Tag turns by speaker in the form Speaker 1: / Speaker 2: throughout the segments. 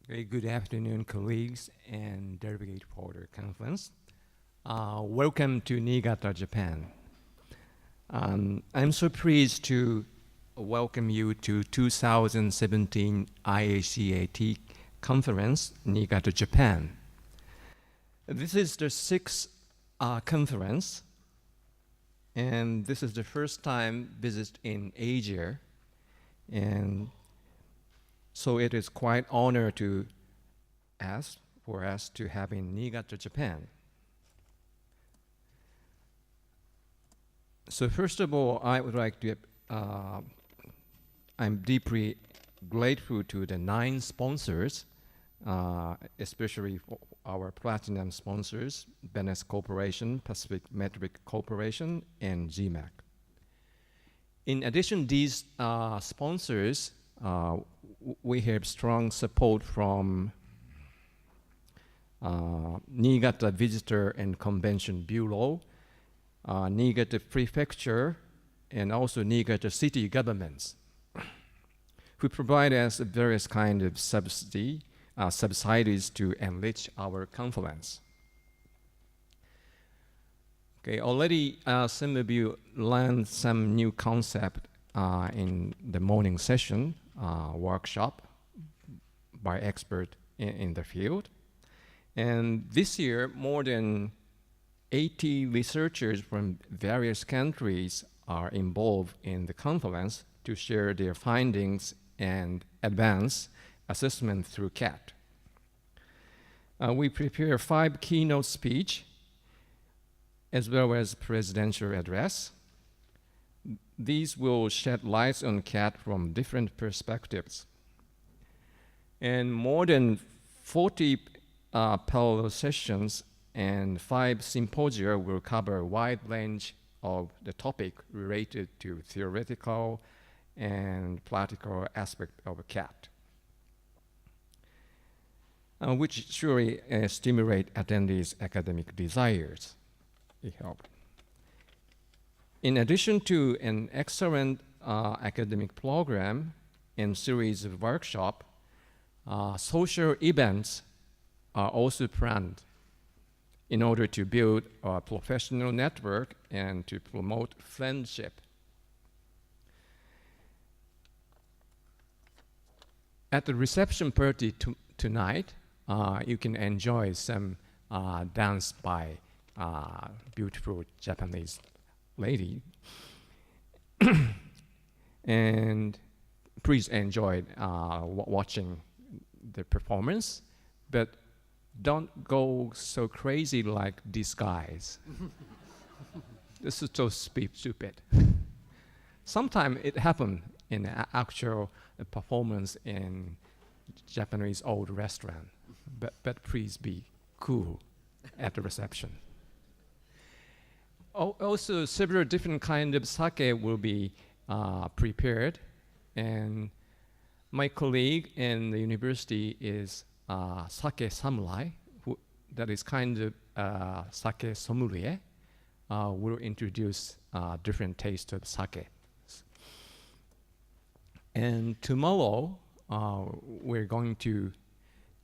Speaker 1: Very good afternoon, colleagues and delegate for the conference. Welcome to Niigata, Japan. I'm so pleased to welcome you to 2017 IACAT conference, Niigata, Japan. This is the sixth conference, and this is the first time visit in Asia, and so it is quite honor to ask for us to have in Niigata, Japan. So first of all, I would like to, I'm deeply grateful to the 9 sponsors, especially for our platinum sponsors, Benes Corporation, Pacific Metric Corporation, and GMAC. In addition to these sponsors, we have strong support from Niigata Visitor and Convention Bureau, Niigata Prefecture, and also Niigata City governments, who provide us various kinds of subsidies to enrich our conference. Okay, already some of you learned some new concept in the morning session workshop by expert in the field. And this year, more than 80 researchers from various countries are involved in the conference to share their findings and advance assessment through CAT. We prepare 5 keynote speech as well as presidential address. These will shed light on CAT from different perspectives. And more than 40 parallel sessions and 5 symposia will cover a wide range of the topic related to theoretical and practical aspect of CAT, which surely stimulate attendees' academic desires. It helped. In addition to an excellent academic program and series of workshops, social events are also planned in order to build a professional network and to promote friendship. At the reception party tonight, you can enjoy some dance by beautiful Japanese lady. And please enjoy watching the performance, but don't go so crazy like these guys. This is so stupid. Sometimes it happens in an actual performance in Japanese old restaurant, but please be cool at the reception. Also, several different kinds of sake will be prepared, and my colleague in the university is sake samurai, that is kind of sake sommelier, will introduce different tastes of sake. And tomorrow, we're going to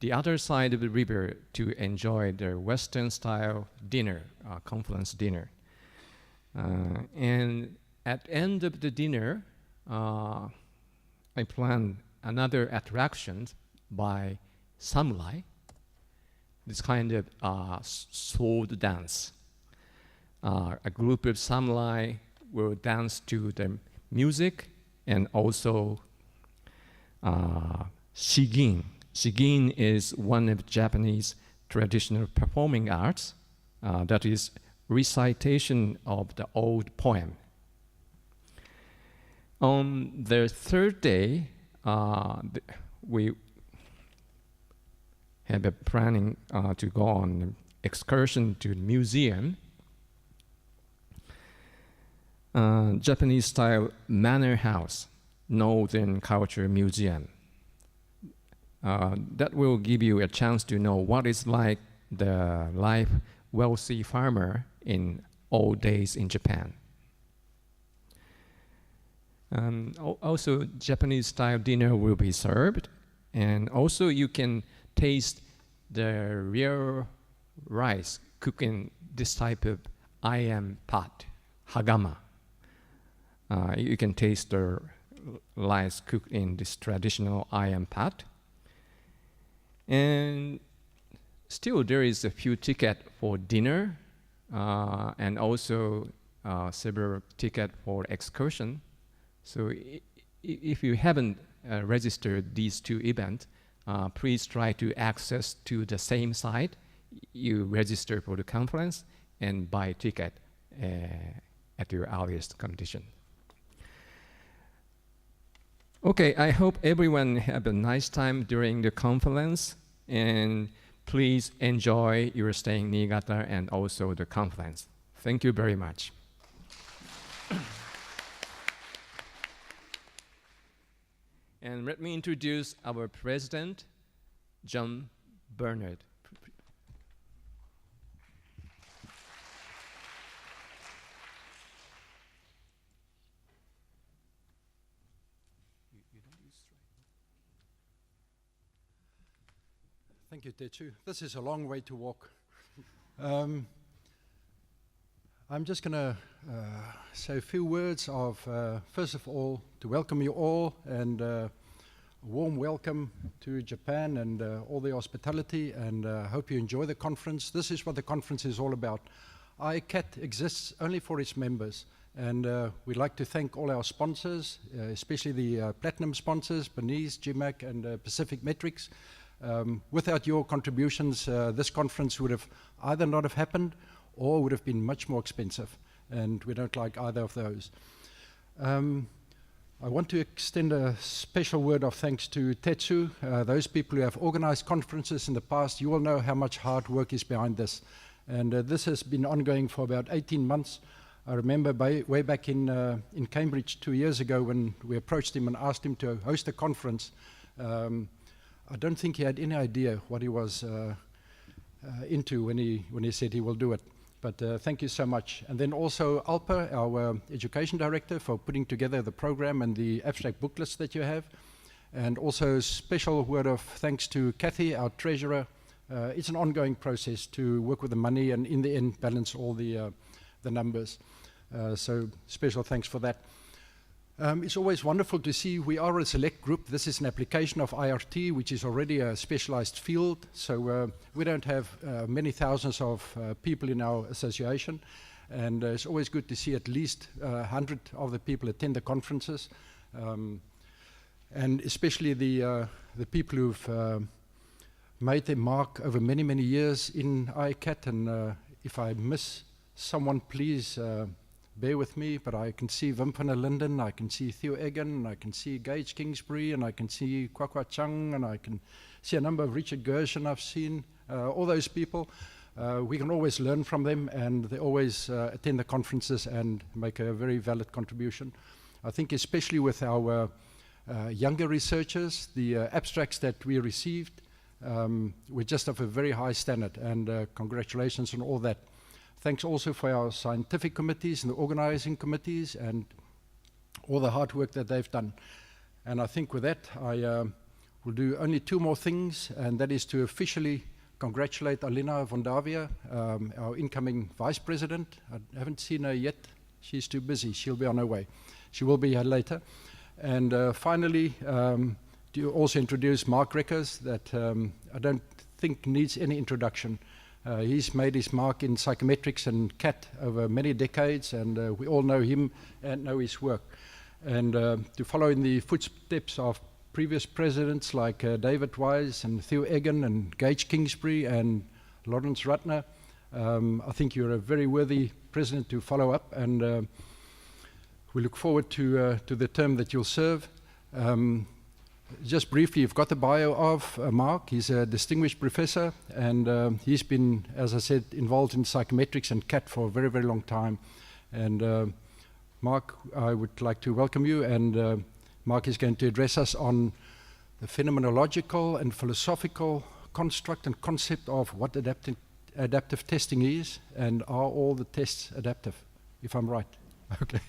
Speaker 1: the other side of the river to enjoy the Western-style dinner, conference dinner. And at the end of the dinner, I plan another attraction by samurai, this kind of sword dance. A group of samurai will dance to the music and also shigin. Shigin is one of Japanese traditional performing arts that is recitation of the old poem. On the third day, we have a planning to go on excursion to the museum, Japanese-style manor house, Northern Culture Museum. That will give you a chance to know what is like the life wealthy farmer in old days in Japan. Also, Japanese-style dinner will be served, And also you can taste the real rice cooked in this type of iron pot, hagama. You can taste the rice cooked in this traditional iron pot. And still there is a few tickets for dinner and also several tickets for excursion. So if you haven't registered these two events, please try to access to the same site. You register for the conference and buy a ticket at your earliest condition. Okay, I hope everyone have a nice time during the conference, and please enjoy your stay in Niigata and also the conference. Thank you very much. And let me introduce our president, John Bernard.
Speaker 2: Thank you, Tetsuo. This is a long way to walk. I'm just going to say a few words of, first of all, to welcome you all, and a warm welcome to Japan and all the hospitality, and hope you enjoy the conference. This is what the conference is all about. IACAT exists only for its members, and we'd like to thank all our sponsors, especially the platinum sponsors, Bernese, GMAC, and Pacific Metrics. Without your contributions, this conference would have either not have happened or would have been much more expensive, and we don't like either of those. I want to extend a special word of thanks to Tetsuo. Those people who have organized conferences in the past, you will know how much hard work is behind this. And this has been ongoing for about 18 months. I remember way back in Cambridge 2 years ago when we approached him and asked him to host a conference. I don't think he had any idea what he was into when he said he will do it. But thank you so much. And then also Alpa, our education director, for putting together the program and the abstract booklets that you have. And also a special word of thanks to Kathy, our treasurer. It's an ongoing process to work with the money and in the end balance all the numbers. So special thanks for that. It's always wonderful to see we are a select group. This is an application of IRT, which is already a specialized field. So we don't have many thousands of people in our association. And it's always good to see at least 100 of the people attend the conferences. And especially the people who've made their mark over many, many years in IACAT. And if I miss someone, please bear with me, but I can see Wim van der Linden, I can see Theo Egan, I can see Gage Kingsbury, and I can see Kwakwa Chung, and I can see a number of Richard Gershon I've seen, all those people. We can always learn from them, and they always attend the conferences and make a very valid contribution. I think especially with our younger researchers, the abstracts that we received were just of a very high standard, and congratulations on all that. Thanks also for our scientific committees and the organizing committees and all the hard work that they've done. And I think with that, I will do only two more things, and that is to officially congratulate Alina Vondavia, our incoming vice president. I haven't seen her yet. She's too busy. She'll be on her way. She will be here later. And finally, to also introduce Mark Reckase, that I don't think needs any introduction. He's made his mark in psychometrics and CAT over many decades, and we all know him and know his work. And to follow in the footsteps of previous presidents like David Wise and Theo Egan and Gage Kingsbury and Lawrence Ratner, I think you're a very worthy president to follow up, and we look forward to the term that you'll serve. Just briefly, you've got the bio of Mark. He's a distinguished professor, and he's been, as I said, involved in psychometrics and CAT for a very, very long time. And Mark, I would like to welcome you, and Mark is going to address us on the phenomenological and philosophical construct and concept of what adaptive testing is, and are all the tests adaptive, if I'm right. Okay,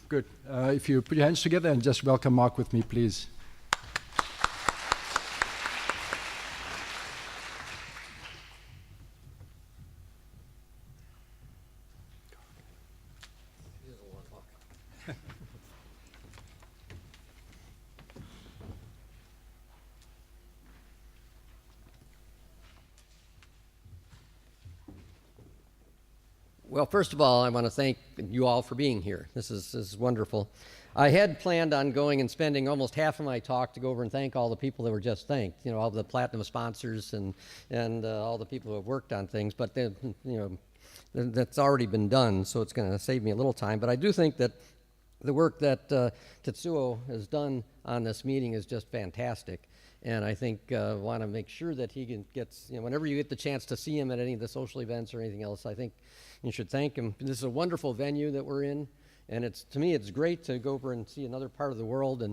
Speaker 2: good. If you put your hands together and just welcome Mark with me, please.
Speaker 3: Well, first of all, I want to thank you all for being here. This is wonderful. I had planned on going and spending almost half of my talk to go over and thank all the people that were just thanked, all the platinum sponsors and all the people who have worked on things, but that's already been done, so it's going to save me a little time. But I do think that the work that Tetsuo has done on this meeting is just fantastic. And I think want to make sure that he gets, whenever you get the chance to see him at any of the social events or anything else, I think you should thank him. This is a wonderful venue that we're in. And to me, it's great to go over and see another part of the world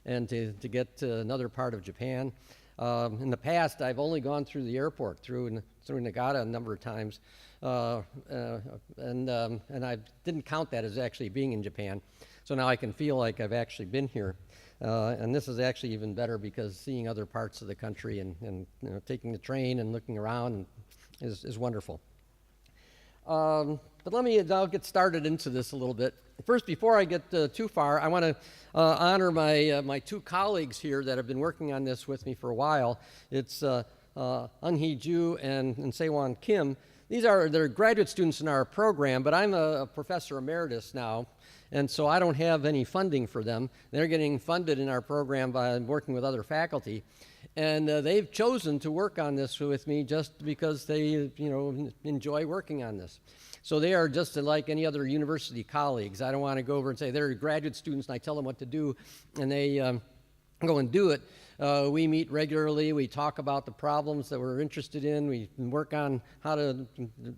Speaker 3: and to get to another part of Japan. In the past, I've only gone through the airport, through Nagata a number of times, and I didn't count that as actually being in Japan. So now I can feel like I've actually been here. And this is actually even better because seeing other parts of the country and taking the train and looking around is wonderful. But I'll get started into this a little bit. First, before I get too far, I want to honor my two colleagues here that have been working on this with me for a while. It's Eunhee Ju and Sewon Kim. They're graduate students in our program, but I'm a professor emeritus now, and so I don't have any funding for them. They're getting funded in our program by working with other faculty. And they've chosen to work on this with me just because they, enjoy working on this. So they are just like any other university colleagues. I don't want to go over and say they're graduate students and I tell them what to do and they go and do it. We meet regularly. We talk about the problems that we're interested in. We work on how to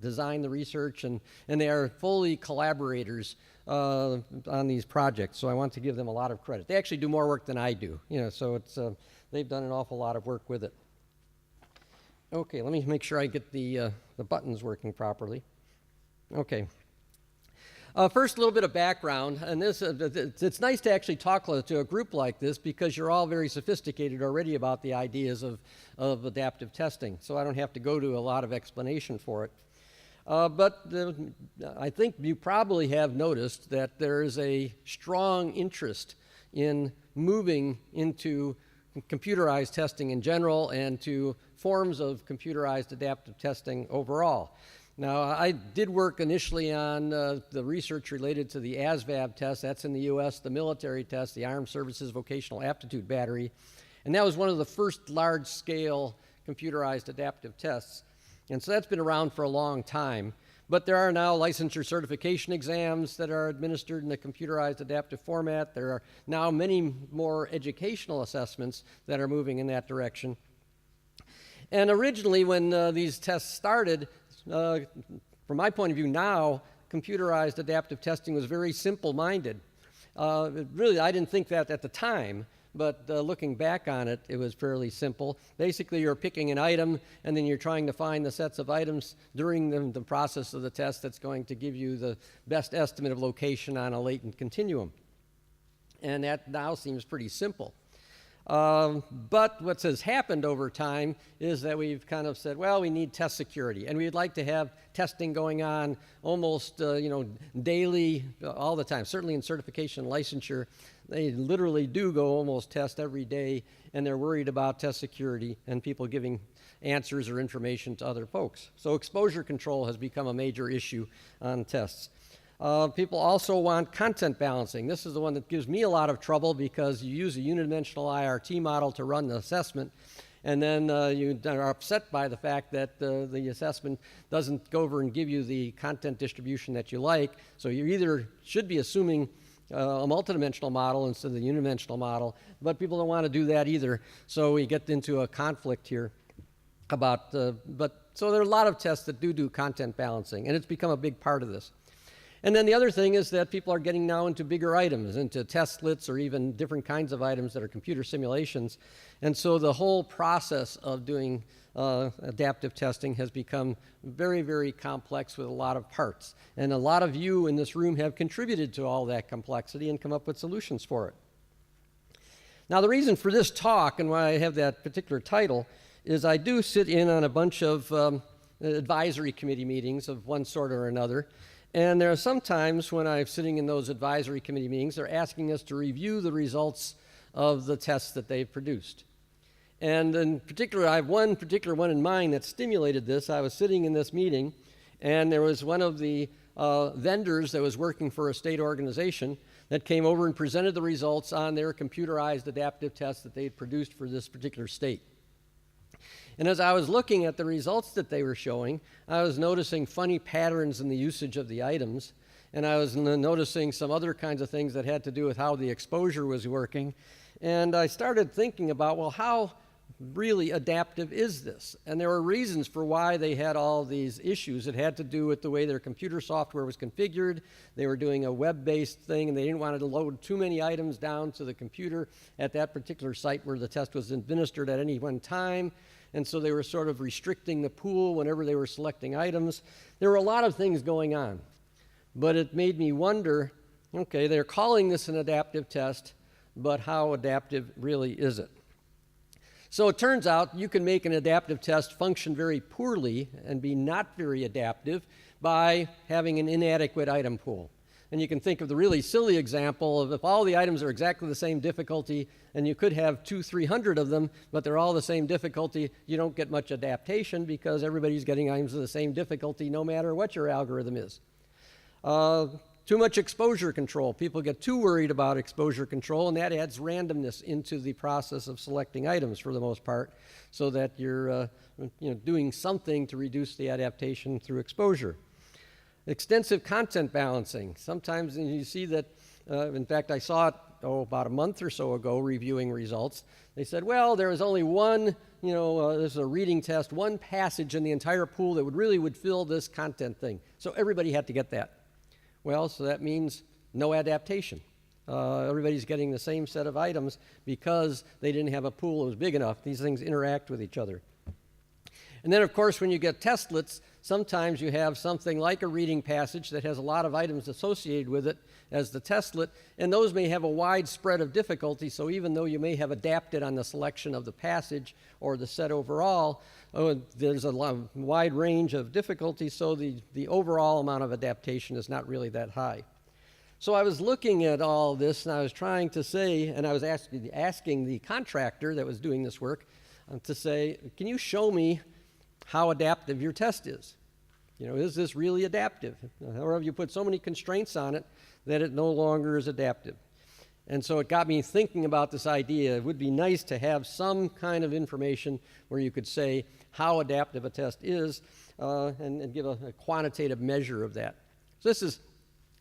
Speaker 3: design the research, and they are fully collaborators on these projects. So I want to give them a lot of credit. They actually do more work than I do, so they've done an awful lot of work with it. Okay, let me make sure I get the buttons working properly. Okay. First, a little bit of background, and it's nice to actually talk to a group like this because you're all very sophisticated already about the ideas of adaptive testing, so I don't have to go to a lot of explanation for it. But I think you probably have noticed that there is a strong interest in moving into computerized testing in general and to forms of computerized adaptive testing overall. Now, I did work initially on the research related to the ASVAB test. That's in the U.S., the military test, the Armed Services Vocational Aptitude Battery. And that was one of the first large-scale computerized adaptive tests. And so that's been around for a long time. But there are now licensure certification exams that are administered in a computerized adaptive format. There are now many more educational assessments that are moving in that direction. And originally, when these tests started, from my point of view now, computerized adaptive testing was very simple-minded. Really, I didn't think that at the time, but looking back on it, it was fairly simple. Basically, you're picking an item, and then you're trying to find the sets of items during the process of the test that's going to give you the best estimate of location on a latent continuum. And that now seems pretty simple. But what has happened over time is that we've kind of said, well, we need test security, and we'd like to have testing going on almost, daily, all the time. Certainly in certification and licensure, they literally do go almost test every day, and they're worried about test security and people giving answers or information to other folks. So exposure control has become a major issue on tests. People also want content balancing. This is the one that gives me a lot of trouble because you use a unidimensional IRT model to run the assessment, and then you are upset by the fact that the assessment doesn't go over and give you the content distribution that you like. So you either should be assuming a multidimensional model instead of the unidimensional model, but people don't want to do that either. So we get into a conflict here about, so there are a lot of tests that do content balancing, and it's become a big part of this. And then the other thing is that people are getting now into bigger items, into test slits or even different kinds of items that are computer simulations. And so the whole process of doing adaptive testing has become very, very complex with a lot of parts. And a lot of you in this room have contributed to all that complexity and come up with solutions for it. Now, the reason for this talk and why I have that particular title is I do sit in on a bunch of advisory committee meetings of one sort or another. And there are some times when I'm sitting in those advisory committee meetings, they're asking us to review the results of the tests that they've produced. And in particular, I have one particular one in mind that stimulated this. I was sitting in this meeting, and there was one of the vendors that was working for a state organization that came over and presented the results on their computerized adaptive tests that they had produced for this particular state. And as I was looking at the results that they were showing, I was noticing funny patterns in the usage of the items, and I was noticing some other kinds of things that had to do with how the exposure was working. And I started thinking about, well, how really adaptive is this? And there were reasons for why they had all these issues. It had to do with the way their computer software was configured. They were doing a web-based thing, and they didn't want to load too many items down to the computer at that particular site where the test was administered at any one time. And so they were sort of restricting the pool whenever they were selecting items. There were a lot of things going on. But it made me wonder, okay, they're calling this an adaptive test, but how adaptive really is it? So it turns out you can make an adaptive test function very poorly and be not very adaptive by having an inadequate item pool. And you can think of the really silly example of if all the items are exactly the same difficulty and you could have 200-300 of them, but they're all the same difficulty, you don't get much adaptation because everybody's getting items of the same difficulty no matter what your algorithm is. Too much exposure control. People get too worried about exposure control, and that adds randomness into the process of selecting items for the most part, so that you're doing something to reduce the adaptation through exposure. Extensive content balancing. Sometimes you see that, in fact, I saw it about a month or so ago reviewing results. They said, well, there was only one, there's a reading test, one passage in the entire pool that would fill this content thing. So everybody had to get that. Well, so that means no adaptation. Everybody's getting the same set of items because they didn't have a pool that was big enough. These things interact with each other. And then, of course, when you get testlets, sometimes you have something like a reading passage that has a lot of items associated with it as the testlet, and those may have a wide spread of difficulty, so even though you may have adapted on the selection of the passage or the set overall, there's a wide range of difficulty, so the overall amount of adaptation is not really that high. So I was looking at all this, and I was trying to say, and I was asking the contractor that was doing this work to say, can you show me how adaptive your test is? Is this really adaptive? Or have you put so many constraints on it that it no longer is adaptive? And so it got me thinking about this idea. It would be nice to have some kind of information where you could say how adaptive a test is and give a quantitative measure of that. So this is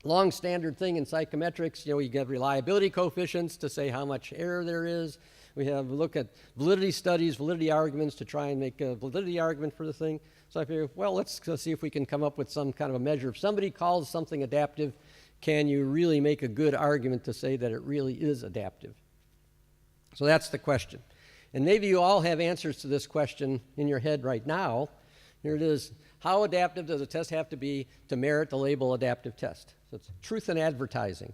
Speaker 3: a long standard thing in psychometrics. You get reliability coefficients to say how much error there is. We look at validity studies, validity arguments to try and make a validity argument for the thing. So I figured, well, let's see if we can come up with some kind of a measure. If somebody calls something adaptive, can you really make a good argument to say that it really is adaptive? So that's the question. And maybe you all have answers to this question in your head right now. Here it is. How adaptive does a test have to be to merit the label adaptive test? So it's truth in advertising.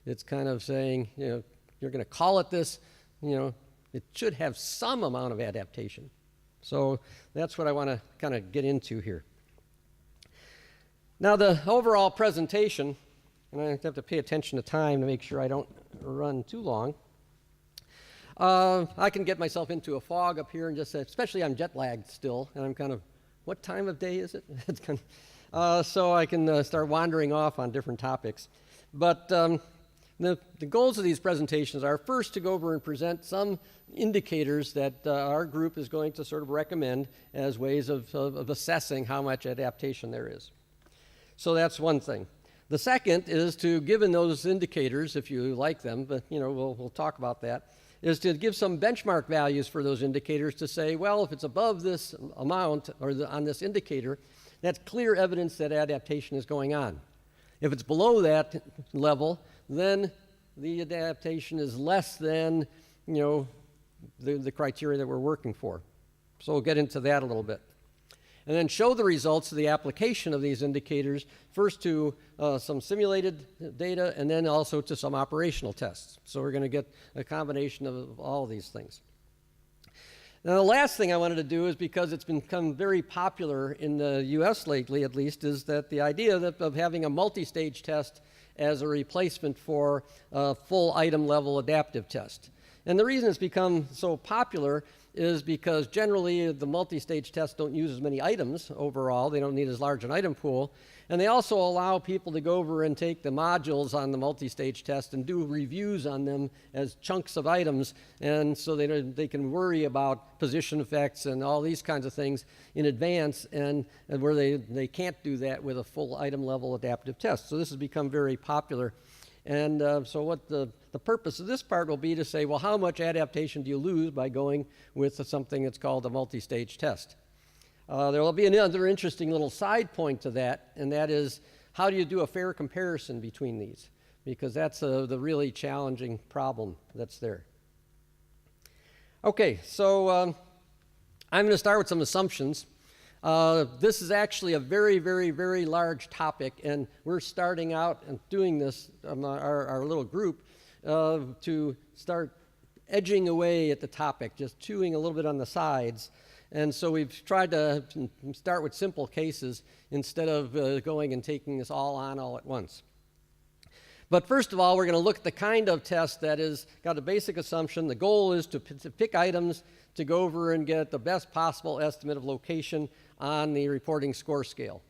Speaker 3: It's kind of saying, you're going to call it this, it should have some amount of adaptation. So that's what I want to kind of get into here. Now the overall presentation, and I have to pay attention to time to make sure I don't run too long. I can get myself into a fog up here and just say, especially I'm jet lagged still, and I'm kind of, what time of day is it? So I can start wandering off on different topics. But the goals of these presentations are first to go over and present some indicators that our group is going to sort of recommend as ways of assessing how much adaptation there is. So that's one thing. The second is to, given those indicators, if you like them, but we'll talk about that, is to give some benchmark values for those indicators to say, well, if it's above this amount or on this indicator, that's clear evidence that adaptation is going on. If it's below that level, then the adaptation is less than, the criteria that we're working for. So we'll get into that a little bit. And then show the results of the application of these indicators, first to some simulated data and then also to some operational tests. So we're going to get a combination of all of these things. Now the last thing I wanted to do is, because it's become very popular in the US lately at least, is that the idea of having a multi-stage test as a replacement for a full item level adaptive test. And the reason it's become so popular is because generally the multi-stage tests don't use as many items overall. They don't need as large an item pool. And they also allow people to go over and take the modules on the multi-stage test and do reviews on them as chunks of items. And so they can worry about position effects and all these kinds of things in advance, and where they can't do that with a full item level adaptive test. So this has become very popular. And so what the purpose of this part will be to say, well, how much adaptation do you lose by going with something that's called a multi-stage test? There will be another interesting little side point to that, and that is, how do you do a fair comparison between these? Because that's the really challenging problem that's there. Okay, so I'm going to start with some assumptions. This is actually a very, very, very large topic, and we're starting out and doing this, our little group, to start edging away at the topic, just chewing a little bit on the sides. And so we've tried to start with simple cases instead of going and taking this all on all at once. But first of all, we're going to look at the kind of test that has got a basic assumption. The goal is to pick items to go over and get the best possible estimate of location on the reporting score scale,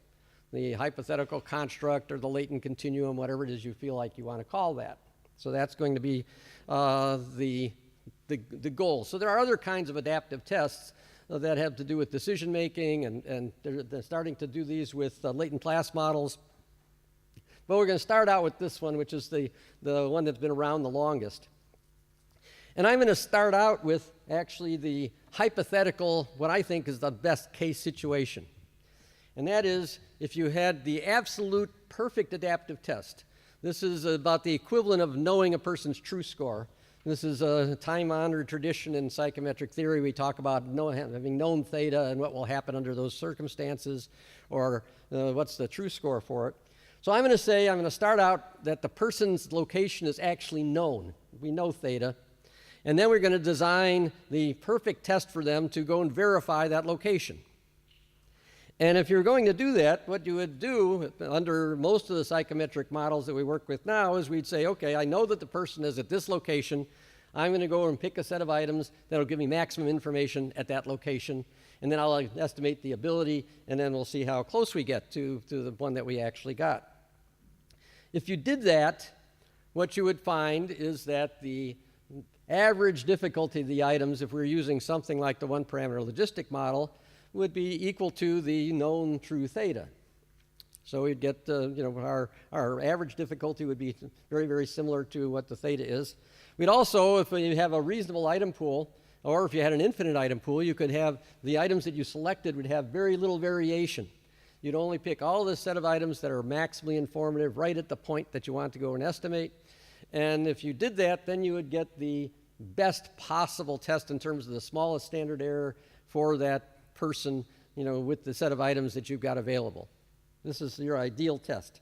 Speaker 3: the hypothetical construct or the latent continuum, whatever it is you feel like you want to call that. So that's going to be the goal. So there are other kinds of adaptive tests that have to do with decision making, and they're starting to do these with latent class models. But we're going to start out with this one, which is the one that's been around the longest. And I'm going to start out with actually the hypothetical, what I think is the best case situation. And that is if you had the absolute perfect adaptive test. This is about the equivalent of knowing a person's true score. This is a time-honored tradition in psychometric theory. We talk about having known theta and what will happen under those circumstances, or what's the true score for it. So I'm going to start out that the person's location is actually known. We know theta. And then we're going to design the perfect test for them to go and verify that location. And if you're going to do that, what you would do under most of the psychometric models that we work with now is we'd say, okay, I know that the person is at this location. I'm going to go and pick a set of items that will give me maximum information at that location. And then I'll estimate the ability, and then we'll see how close we get to the one that we actually got. If you did that, what you would find is that the average difficulty of the items, if we're using something like the one-parameter logistic model, would be equal to the known true theta. So we'd get, our average difficulty would be very, very similar to what the theta is. We'd also, if you have a reasonable item pool, or if you had an infinite item pool, you could have the items that you selected would have very little variation. You'd only pick all this set of items that are maximally informative right at the point that you want to go and estimate. And if you did that, then you would get the best possible test in terms of the smallest standard error for that person, with the set of items that you've got available. This is your ideal test.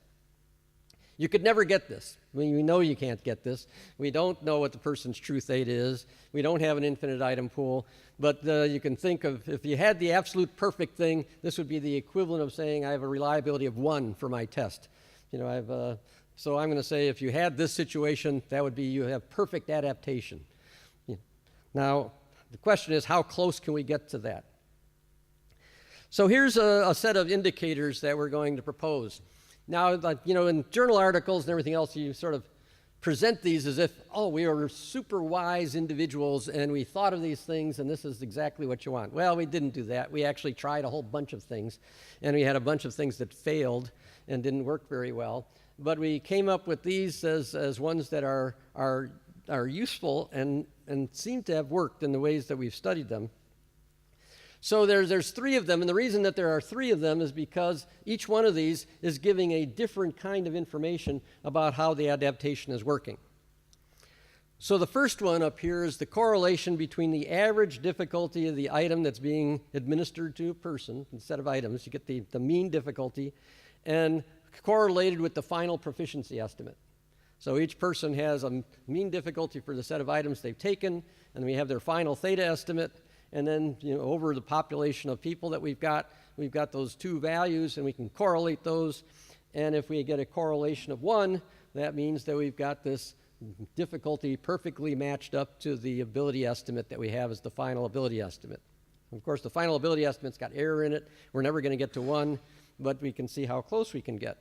Speaker 3: You could never get this. We know you can't get this. We don't know what the person's true theta is. We don't have an infinite item pool. But you can think of, if you had the absolute perfect thing, this would be the equivalent of saying I have a reliability of 1 for my test. So I'm going to say if you had this situation, that would be you have perfect adaptation. Now, the question is, how close can we get to that? So here's a set of indicators that we're going to propose. Now, in journal articles and everything else, you sort of present these as if, we are super wise individuals and we thought of these things and this is exactly what you want. Well, we didn't do that. We actually tried a whole bunch of things, and we had a bunch of things that failed and didn't work very well. But we came up with these as ones that are useful and seem to have worked in the ways that we've studied them. So there's 3 of them, and the reason that there are 3 of them is because each one of these is giving a different kind of information about how the adaptation is working. So the first one up here is the correlation between the average difficulty of the item that's being administered to a person, a set of items. You get the mean difficulty, and correlated with the final proficiency estimate. So each person has a mean difficulty for the set of items they've taken, and we have their final theta estimate. And then, over the population of people that we've got those 2 values, and we can correlate those. And if we get a correlation of 1, that means that we've got this difficulty perfectly matched up to the ability estimate that we have as the final ability estimate. Of course, the final ability estimate's got error in it. We're never going to get to 1, but we can see how close we can get.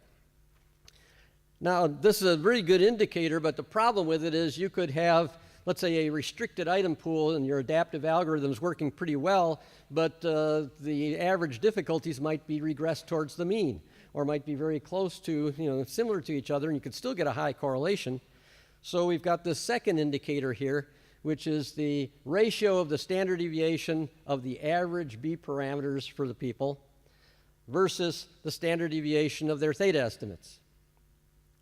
Speaker 3: Now, this is a very good indicator, but the problem with it is you could have, let's say, a restricted item pool and your adaptive algorithm is working pretty well, but the average difficulties might be regressed towards the mean, or might be very close to, similar to each other, and you could still get a high correlation. So we've got this second indicator here, which is the ratio of the standard deviation of the average B parameters for the people versus the standard deviation of their theta estimates.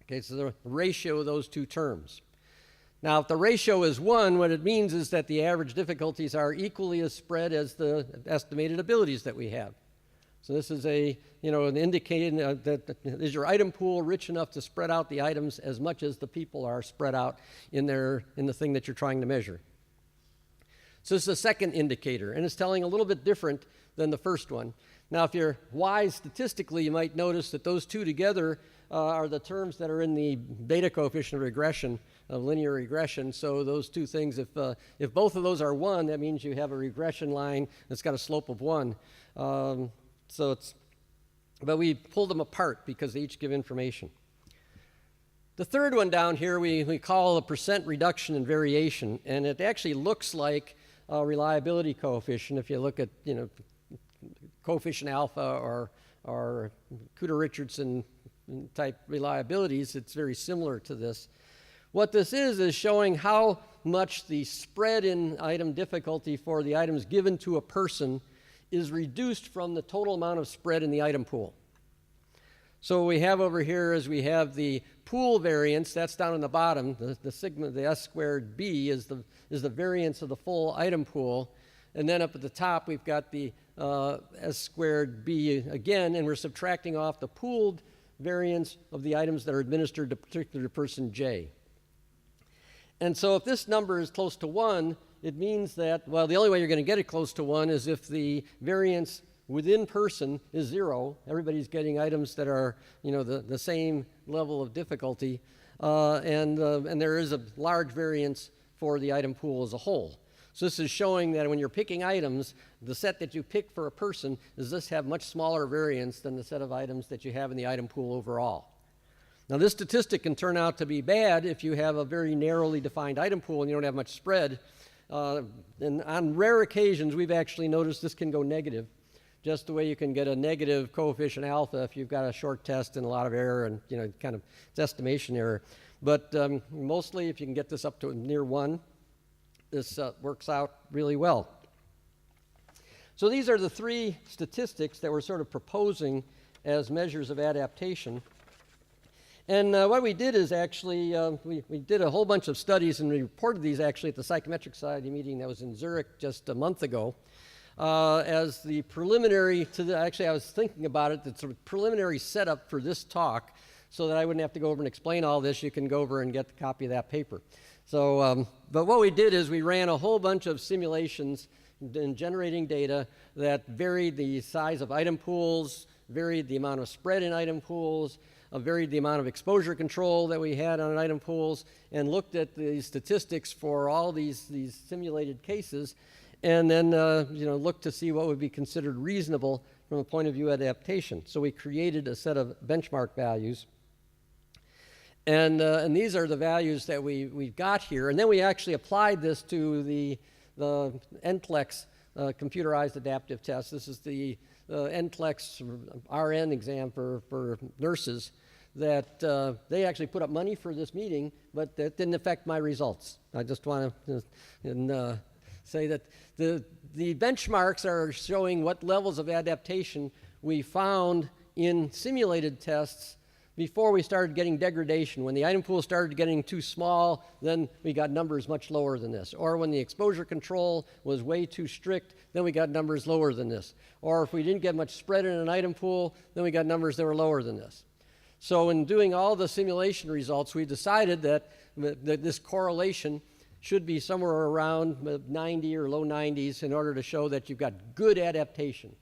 Speaker 3: Okay, so the ratio of those two terms. Now, if the ratio is 1, what it means is that the average difficulties are equally as spread as the estimated abilities that we have. So this is an indicating that is your item pool rich enough to spread out the items as much as the people are spread out in the thing that you're trying to measure. So this is a second indicator, and it's telling a little bit different than the first one. Now, if you're wise statistically, you might notice that those two together are the terms that are in the beta coefficient of regression, of linear regression. So those two things, if both of those are 1, that means you have a regression line that's got a slope of 1. But we pull them apart because they each give information. The third one down here we call a percent reduction in variation, and it actually looks like a reliability coefficient. If you look at coefficient alpha or Kuder-Richardson type reliabilities, it's very similar to this. What this is showing how much the spread in item difficulty for the items given to a person is reduced from the total amount of spread in the item pool. So what we have over here is we have the pool variance, that's down in the bottom, the sigma, the S squared B is the variance of the full item pool, and then up at the top we've got the S squared B again, and we're subtracting off the pooled variance of the items that are administered to particular person J. And so if this number is close to 1, it means that, well, the only way you're going to get it close to 1 is if the variance within person is 0. Everybody's getting items that are, the same level of difficulty, and there is a large variance for the item pool as a whole. So this is showing that when you're picking items, the set that you pick for a person does this have much smaller variance than the set of items that you have in the item pool overall. Now, this statistic can turn out to be bad if you have a very narrowly defined item pool and you don't have much spread. And on rare occasions, we've actually noticed this can go negative, just the way you can get a negative coefficient alpha if you've got a short test and a lot of error and, it's estimation error. But mostly, if you can get this up to near 1, this works out really well. So these are the 3 statistics that we're sort of proposing as measures of adaptation. And what we did is actually, we did a whole bunch of studies, and we reported these actually at the Psychometric Society meeting that was in Zurich just a month ago. As the preliminary to actually I was thinking about it, the sort of preliminary setup for this talk, so that I wouldn't have to go over and explain all this. You can go over and get the copy of that paper. So, but what we did is we ran a whole bunch of simulations in generating data that varied the size of item pools, varied the amount of spread in item pools, varied the amount of exposure control that we had on item pools, and looked at the statistics for all these simulated cases, and then looked to see what would be considered reasonable from a point of view adaptation. So we created a set of benchmark values, and these are the values that we've got here, and then we actually applied this to the NCLEX computerized adaptive test. This is the NCLEX RN exam for nurses that they actually put up money for this meeting, but that didn't affect my results. I just want to say that the benchmarks are showing what levels of adaptation we found in simulated tests before we started getting degradation. When the item pool started getting too small, then we got numbers much lower than this. Or when the exposure control was way too strict, then we got numbers lower than this. Or if we didn't get much spread in an item pool, then we got numbers that were lower than this. So in doing all the simulation results, we decided that this correlation should be somewhere around 90 or low 90s in order to show that you've got good adaptation.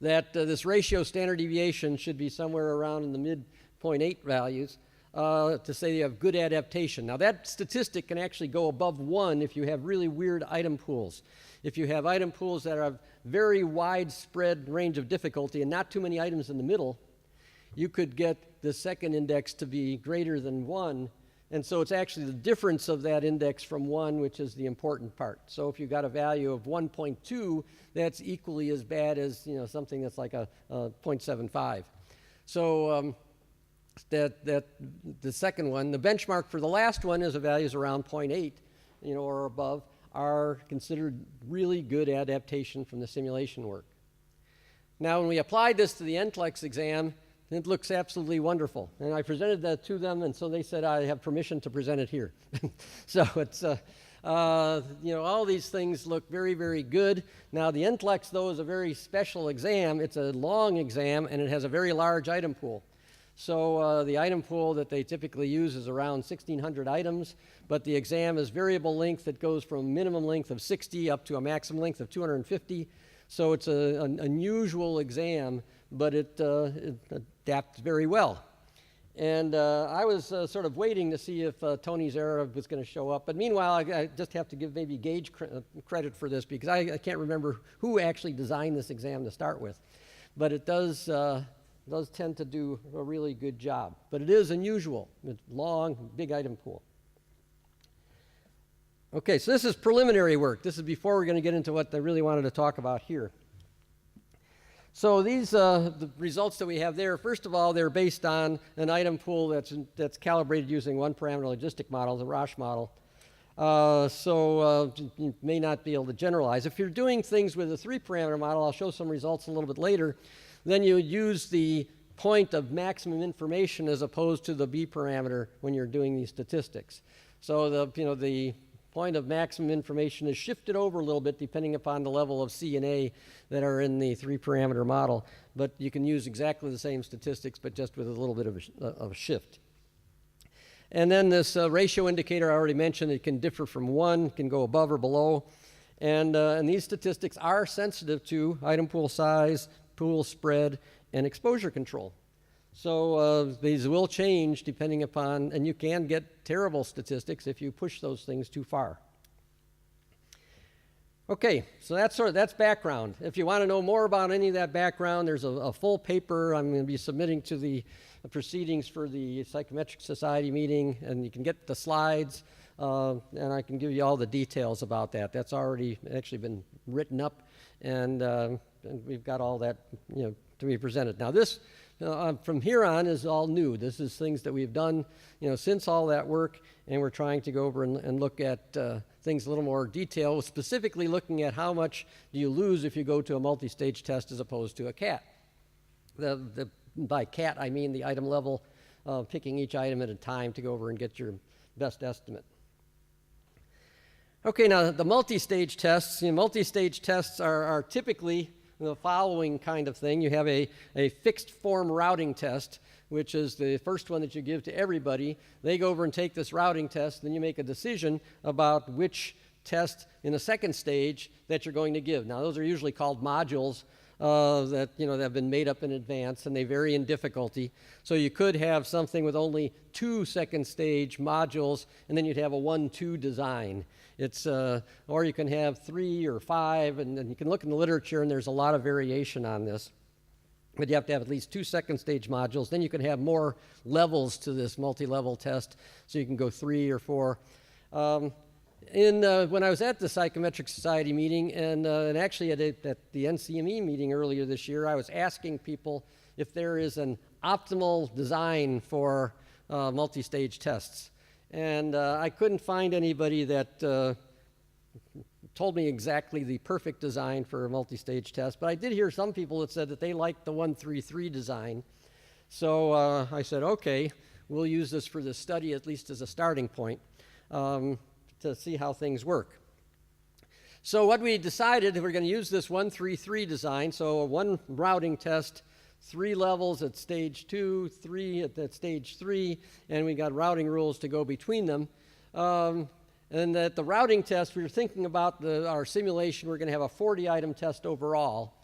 Speaker 3: That this ratio standard deviation should be somewhere around in the mid 0.8 values, to say you have good adaptation. Now that statistic can actually go above 1 if you have really weird item pools. If you have item pools that have very widespread range of difficulty and not too many items in the middle, you could get the second index to be greater than 1. And so it's actually the difference of that index from 1 which is the important part. So if you got a value of 1.2, that's equally as bad as something that's like a 0.75. So that the second one, the benchmark for the last one is a values around 0.8, or above, are considered really good adaptation from the simulation work. Now, when we applied this to the NCLEX exam, it looks absolutely wonderful. And I presented that to them, and so they said I have permission to present it here. So it's, all these things look very, very good. Now, the NCLEX, though, is a very special exam. It's a long exam, and it has a very large item pool. So the item pool that they typically use is around 1,600 items, but the exam is variable length that goes from a minimum length of 60 up to a maximum length of 250. So it's an unusual exam, but it adapts very well. And I was sort of waiting to see if Tony Zara was going to show up. But meanwhile, I just have to give maybe Gage credit for this because I can't remember who actually designed this exam to start with. But it does tend to do a really good job. But it is unusual. It's long, big item pool. Okay, so this is preliminary work. This is before we're going to get into what I really wanted to talk about here. So these the results that we have there, first of all, they're based on an item pool that's calibrated using one parameter logistic model, the Roche model. So you may not be able to generalize. If you're doing things with a 3-parameter model, I'll show some results a little bit later, then you use the point of maximum information as opposed to the B parameter when you're doing these statistics. So the point of maximum information is shifted over a little bit depending upon the level of C and A that are in the 3-parameter model, but you can use exactly the same statistics but just with a little bit of a shift. And then this ratio indicator I already mentioned, it can differ from 1, can go above or below, and these statistics are sensitive to item pool size, pool spread, and exposure control. So these will change depending upon, and you can get terrible statistics if you push those things too far. Okay, so that's background. If you want to know more about any of that background, there's a full paper I'm going to be submitting to the proceedings for the Psychometric Society meeting, and you can get the slides, and I can give you all the details about that. That's already actually been written up, and we've got all that to be presented. Now this, from here on, is all new. This is things that we've done since all that work, and we're trying to go over and look at things a little more detail, specifically looking at how much do you lose if you go to a multi-stage test as opposed to a CAT. By CAT, I mean the item level, picking each item at a time to go over and get your best estimate. Okay, now the multi-stage tests. Multi-stage tests are typically the following kind of thing. You have a fixed form routing test, which is the first one that you give to everybody. They go over and take this routing test, then you make a decision about which test in the second stage that you're going to give. Now, those are usually called modules that have been made up in advance, and they vary in difficulty. So you could have something with only 2 second stage modules, and then you'd have a 1-2 design. Or you can have 3 or 5, and you can look in the literature, and there's a lot of variation on this. But you have to have at least 2 second stage modules. Then you can have more levels to this multi-level test, so you can go 3 or 4. When I was at the Psychometric Society meeting, and actually at the NCME meeting earlier this year, I was asking people if there is an optimal design for multi-stage tests. And I couldn't find anybody that told me exactly the perfect design for a multi-stage test, but I did hear some people that said that they liked the 1-3-3 design. So I said, okay, we'll use this for this study, at least as a starting point, to see how things work. So what we decided, we're going to use this 1-3-3 design, so one routing test, 3 levels at stage 2, 3 at stage 3, and we got routing rules to go between them. And at the routing test, we were thinking about our simulation. We're going to have a 40-item test overall.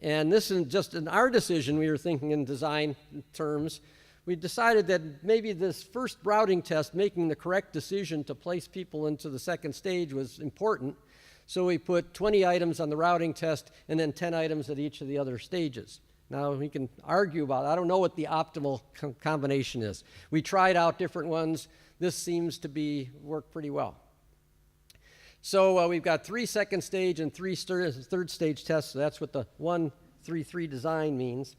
Speaker 3: And this is just in our decision, we were thinking in design terms. we decided that maybe this first routing test, making the correct decision to place people into the second stage, was important. So we put 20 items on the routing test and then 10 items at each of the other stages. Now, we can argue about it. I don't know what the optimal combination is. We tried out different ones. This seems to work pretty well. So we've got 3 second stage and 3 third stage tests. So that's what the 1-3-3 design means.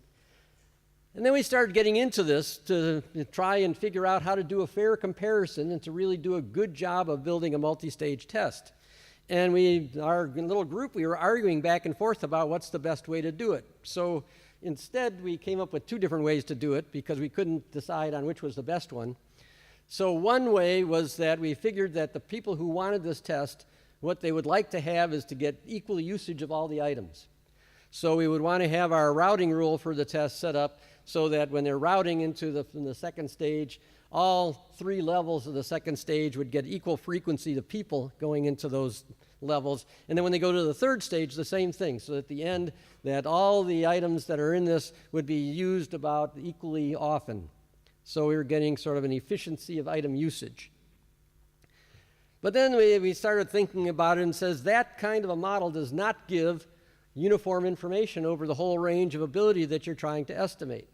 Speaker 3: And then we started getting into this to try and figure out how to do a fair comparison and to really do a good job of building a multi-stage test. And our little group, we were arguing back and forth about what's the best way to do it. So instead, we came up with 2 different ways to do it because we couldn't decide on which was the best one. So one way was that we figured that the people who wanted this test, what they would like to have is to get equal usage of all the items. So we would want to have our routing rule for the test set up so that when they're routing into the second stage, all 3 levels of the second stage would get equal frequency of people going into those levels. And then when they go to the third stage, the same thing. So at the end, that all the items that are in this would be used about equally often. So we were getting sort of an efficiency of item usage. But then we started thinking about it and says that kind of a model does not give uniform information over the whole range of ability that you're trying to estimate.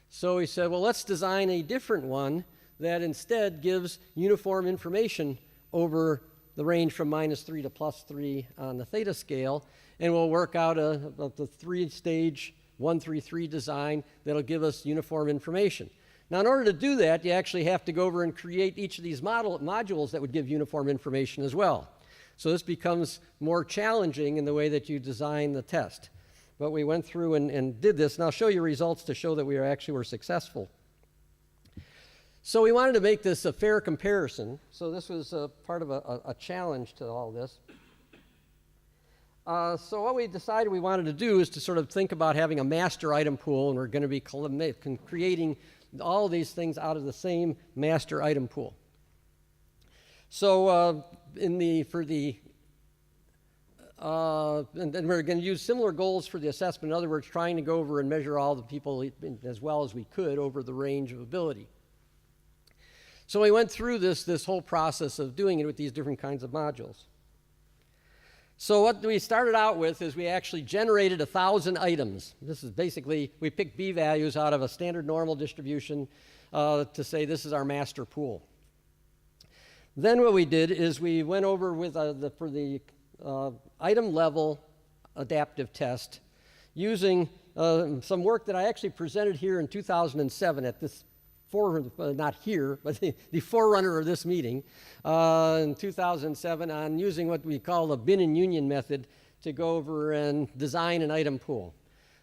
Speaker 3: So we said, well, let's design a different one that instead gives uniform information over the range from -3 to +3 on the theta scale, and we'll work out the 3-stage 1-3-3 design that'll give us uniform information. Now, in order to do that, you actually have to go over and create each of these modules that would give uniform information as well. So this becomes more challenging in the way that you design the test. But we went through and did this, and I'll show you results to show that we were successful. So we wanted to make this a fair comparison. So this was part of a challenge to all this. So what we decided we wanted to do is to sort of think about having a master item pool, and we're going to be creating all of these things out of the same master item pool. So and we're going to use similar goals for the assessment. In other words, trying to go over and measure all the people as well as we could over the range of ability. So we went through this whole process of doing it with these different kinds of modules. So what we started out with is we actually generated 1,000 items. This is basically, we picked b-values out of a standard normal distribution to say this is our master pool. Then what we did is we went over with for the item level adaptive test using some work that I actually presented here in 2007 at this not here, but the forerunner of this meeting in 2007 on using what we call the bin and union method to go over and design an item pool.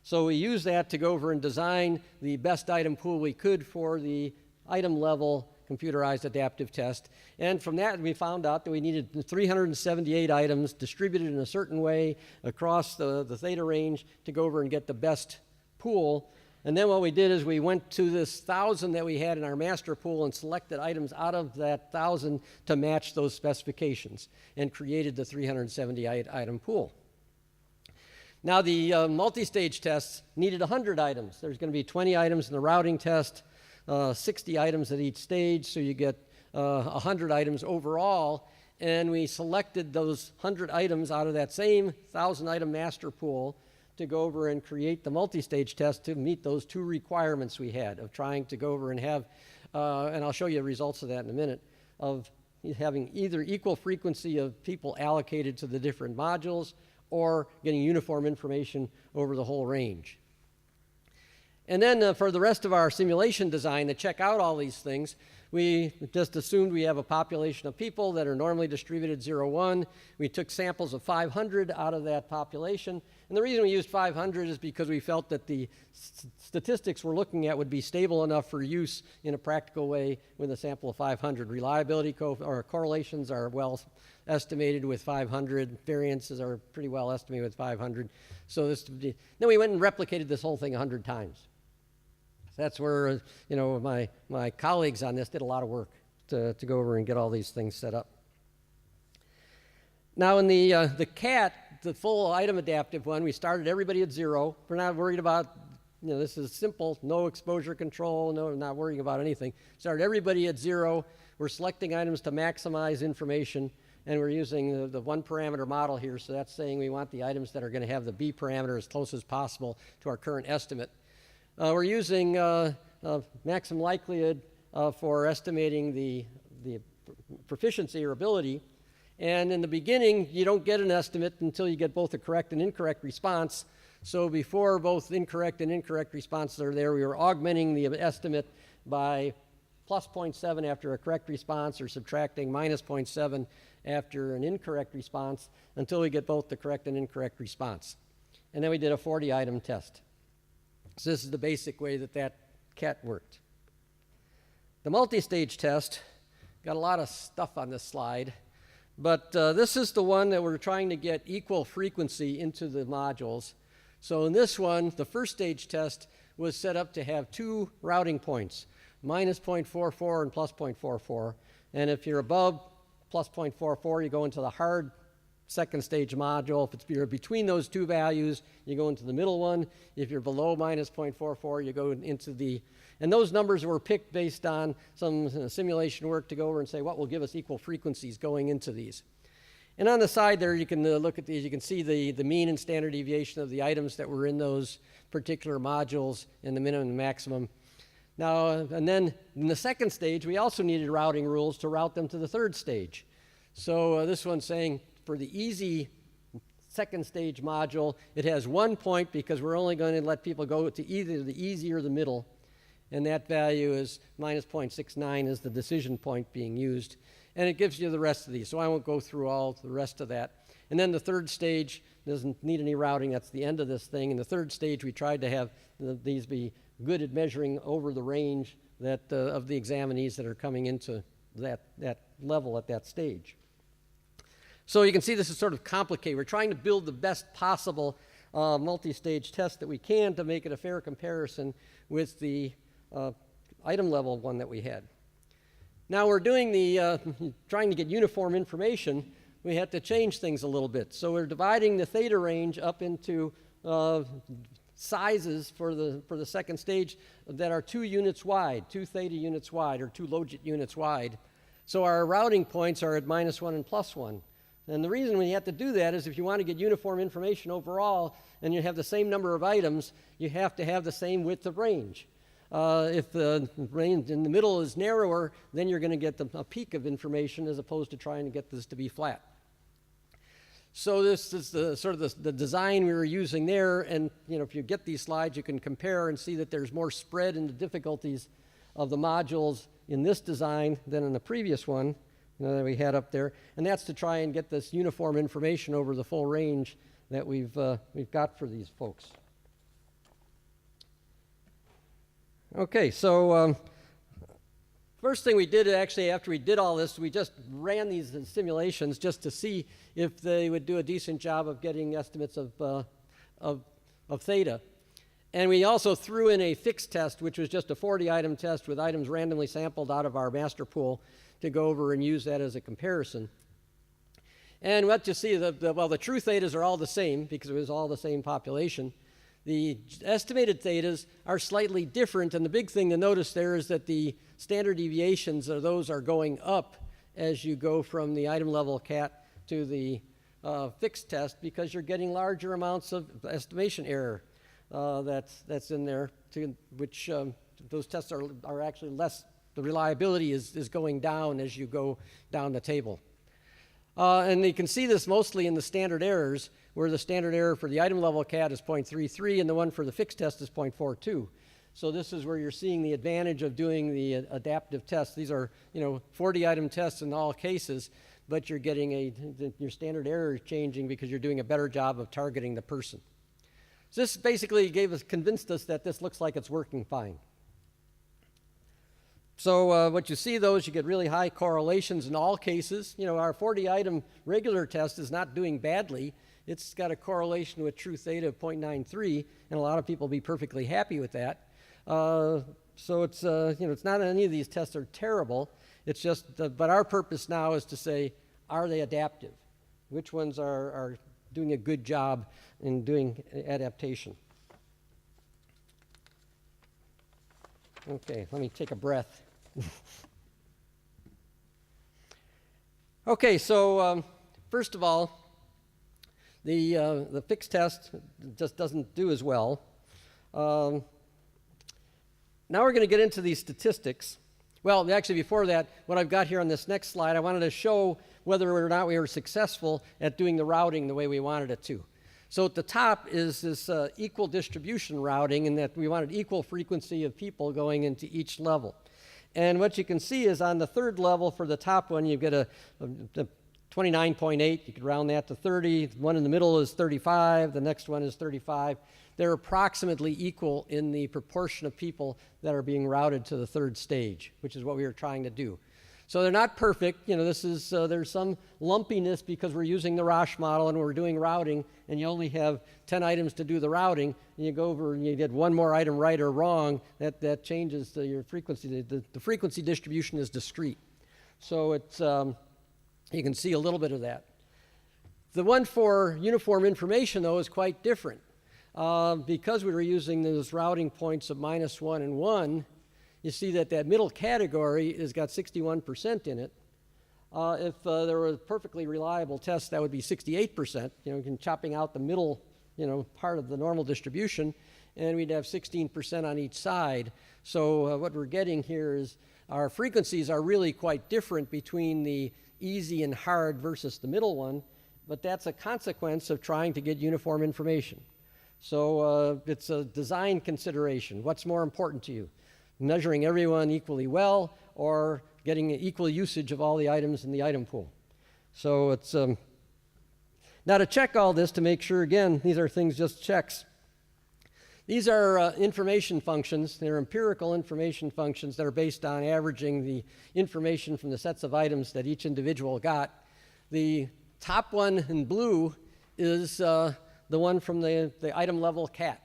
Speaker 3: So we used that to go over and design the best item pool we could for the item level computerized adaptive test. And from that, we found out that we needed 378 items distributed in a certain way across the theta range to go over and get the best pool. And then what we did is we went to this 1,000 that we had in our master pool and selected items out of that 1,000 to match those specifications and created the 378 item pool. Now the multi-stage tests needed 100 items. There's going to be 20 items in the routing test, 60 items at each stage, so you get 100 items overall. And we selected those 100 items out of that same 1,000-item master pool to go over and create the multi-stage test to meet those 2 requirements we had of trying to go over and have, and I'll show you the results of that in a minute, of having either equal frequency of people allocated to the different modules or getting uniform information over the whole range. And then for the rest of our simulation design to check out all these things, we just assumed we have a population of people that are normally distributed 0-1. We took samples of 500 out of that population. And the reason we used 500 is because we felt that the statistics we're looking at would be stable enough for use in a practical way with a sample of 500. Reliability or correlations are well estimated with 500. Variances are pretty well estimated with 500. So then we went and replicated this whole thing 100 times. That's where, my colleagues on this did a lot of work to go over and get all these things set up. Now in the CAT, the full item adaptive one, we started everybody at 0. We're not worried about this is simple, no exposure control, no, not worrying about anything. Start everybody at 0. We're selecting items to maximize information, and we're using the one parameter model here, so that's saying we want the items that are going to have the B parameter as close as possible to our current estimate. We're using maximum likelihood for estimating the proficiency or ability. And in the beginning, you don't get an estimate until you get both a correct and incorrect response. So before both incorrect and incorrect responses are there, we were augmenting the estimate by plus 0.7 after a correct response or subtracting minus 0.7 after an incorrect response until we get both the correct and incorrect response. And then we did a 40-item test. So this is the basic way that CAT worked. The multi-stage test, got a lot of stuff on this slide, but this is the one that we're trying to get equal frequency into the modules. So in this one, the first stage test was set up to have 2 routing points, minus 0.44 and plus 0.44. And if you're above plus 0.44, you go into the hard second stage module. If you're between those 2 values, you go into the middle one. If you're below minus 0.44, you go into the, and those numbers were picked based on some simulation work to go over and say what will give us equal frequencies going into these. And on the side there, you can look at these. You can see the mean and standard deviation of the items that were in those particular modules and the minimum and maximum. Now, and then in the second stage, we also needed routing rules to route them to the third stage. So this one's saying for the easy second stage module, it has 1 point because we're only going to let people go to either the easy or the middle. And that value is minus 0.69 is the decision point being used. And it gives you the rest of these. So I won't go through all the rest of that. And then the third stage doesn't need any routing. That's the end of this thing. In the third stage, we tried to have these be good at measuring over the range that of the examinees that are coming into that level at that stage. So you can see this is sort of complicated. We're trying to build the best possible multi-stage test that we can to make it a fair comparison with the item level one that we had. Now we're doing trying to get uniform information. We had to change things a little bit. So we're dividing the theta range up into sizes for the second stage that are 2 units wide, 2 theta units wide, or 2 logit units wide. So our routing points are at minus 1 and plus 1. And the reason we have to do that is if you want to get uniform information overall and you have the same number of items, you have to have the same width of range. If the range in the middle is narrower, then you're going to get a peak of information as opposed to trying to get this to be flat. So this is the design we were using there, and if you get these slides, you can compare and see that there's more spread in the difficulties of the modules in this design than in the previous one that we had up there, and that's to try and get this uniform information over the full range that we've got for these folks. Okay, so first thing we did actually after we did all this, we just ran these simulations just to see if they would do a decent job of getting estimates of theta. And we also threw in a fixed test, which was just a 40-item test with items randomly sampled out of our master pool to go over and use that as a comparison. And what you see, the true thetas are all the same because it was all the same population. The estimated thetas are slightly different, and the big thing to notice there is that the standard deviations of those are going up as you go from the item level CAT to the fixed test because you're getting larger amounts of estimation error that's in there, which those tests are actually less. The reliability is going down as you go down the table. And you can see this mostly in the standard errors, where the standard error for the item level CAT is 0.33 and the one for the fixed test is 0.42. So this is where you're seeing the advantage of doing the adaptive tests. These are 40-item tests in all cases, but you're getting your standard error is changing because you're doing a better job of targeting the person. So this basically convinced us that this looks like it's working fine. So what you see, though, is you get really high correlations in all cases. Our 40-item regular test is not doing badly. It's got a correlation with true theta of 0.93, and a lot of people will be perfectly happy with that. So it's it's not any of these tests are terrible. It's just, but our purpose now is to say, are they adaptive? Which ones are doing a good job in doing adaptation? Okay, let me take a breath. Okay, so first of all, the fixed test just doesn't do as well. Now we're going to get into these statistics. Well, actually, before that, what I've got here on this next slide, I wanted to show whether or not we were successful at doing the routing the way we wanted it to. So at the top is this equal distribution routing, in that we wanted equal frequency of people going into each level. And what you can see is on the third level for the top one, you get a 29.8. You could round that to 30. The one in the middle is 35. The next one is 35. They're approximately equal in the proportion of people that are being routed to the third stage, which is what we were trying to do. So they're not perfect. You know, this is there's some lumpiness because we're using the Roche model and we're doing routing, and you only have 10 items to do the routing, and you go over and you get one more item right or wrong. That changes your frequency. The frequency distribution is discrete. So it's you can see a little bit of that. The one for uniform information, though, is quite different. Because we were using those routing points of -1 and 1, you see that middle category has got 61% in it. If there were a perfectly reliable test, that would be 68%. You know, chopping out the middle, part of the normal distribution, and we'd have 16% on each side. So what we're getting here is our frequencies are really quite different between the easy and hard versus the middle one, but that's a consequence of trying to get uniform information. So it's a design consideration. What's more important to you? Measuring everyone equally well, or getting equal usage of all the items in the item pool? So it's now to check all this, to make sure, again, these are things, just checks. These are information functions. They're empirical information functions that are based on averaging the information from the sets of items that each individual got. The top one in blue is the one from the item level CAT.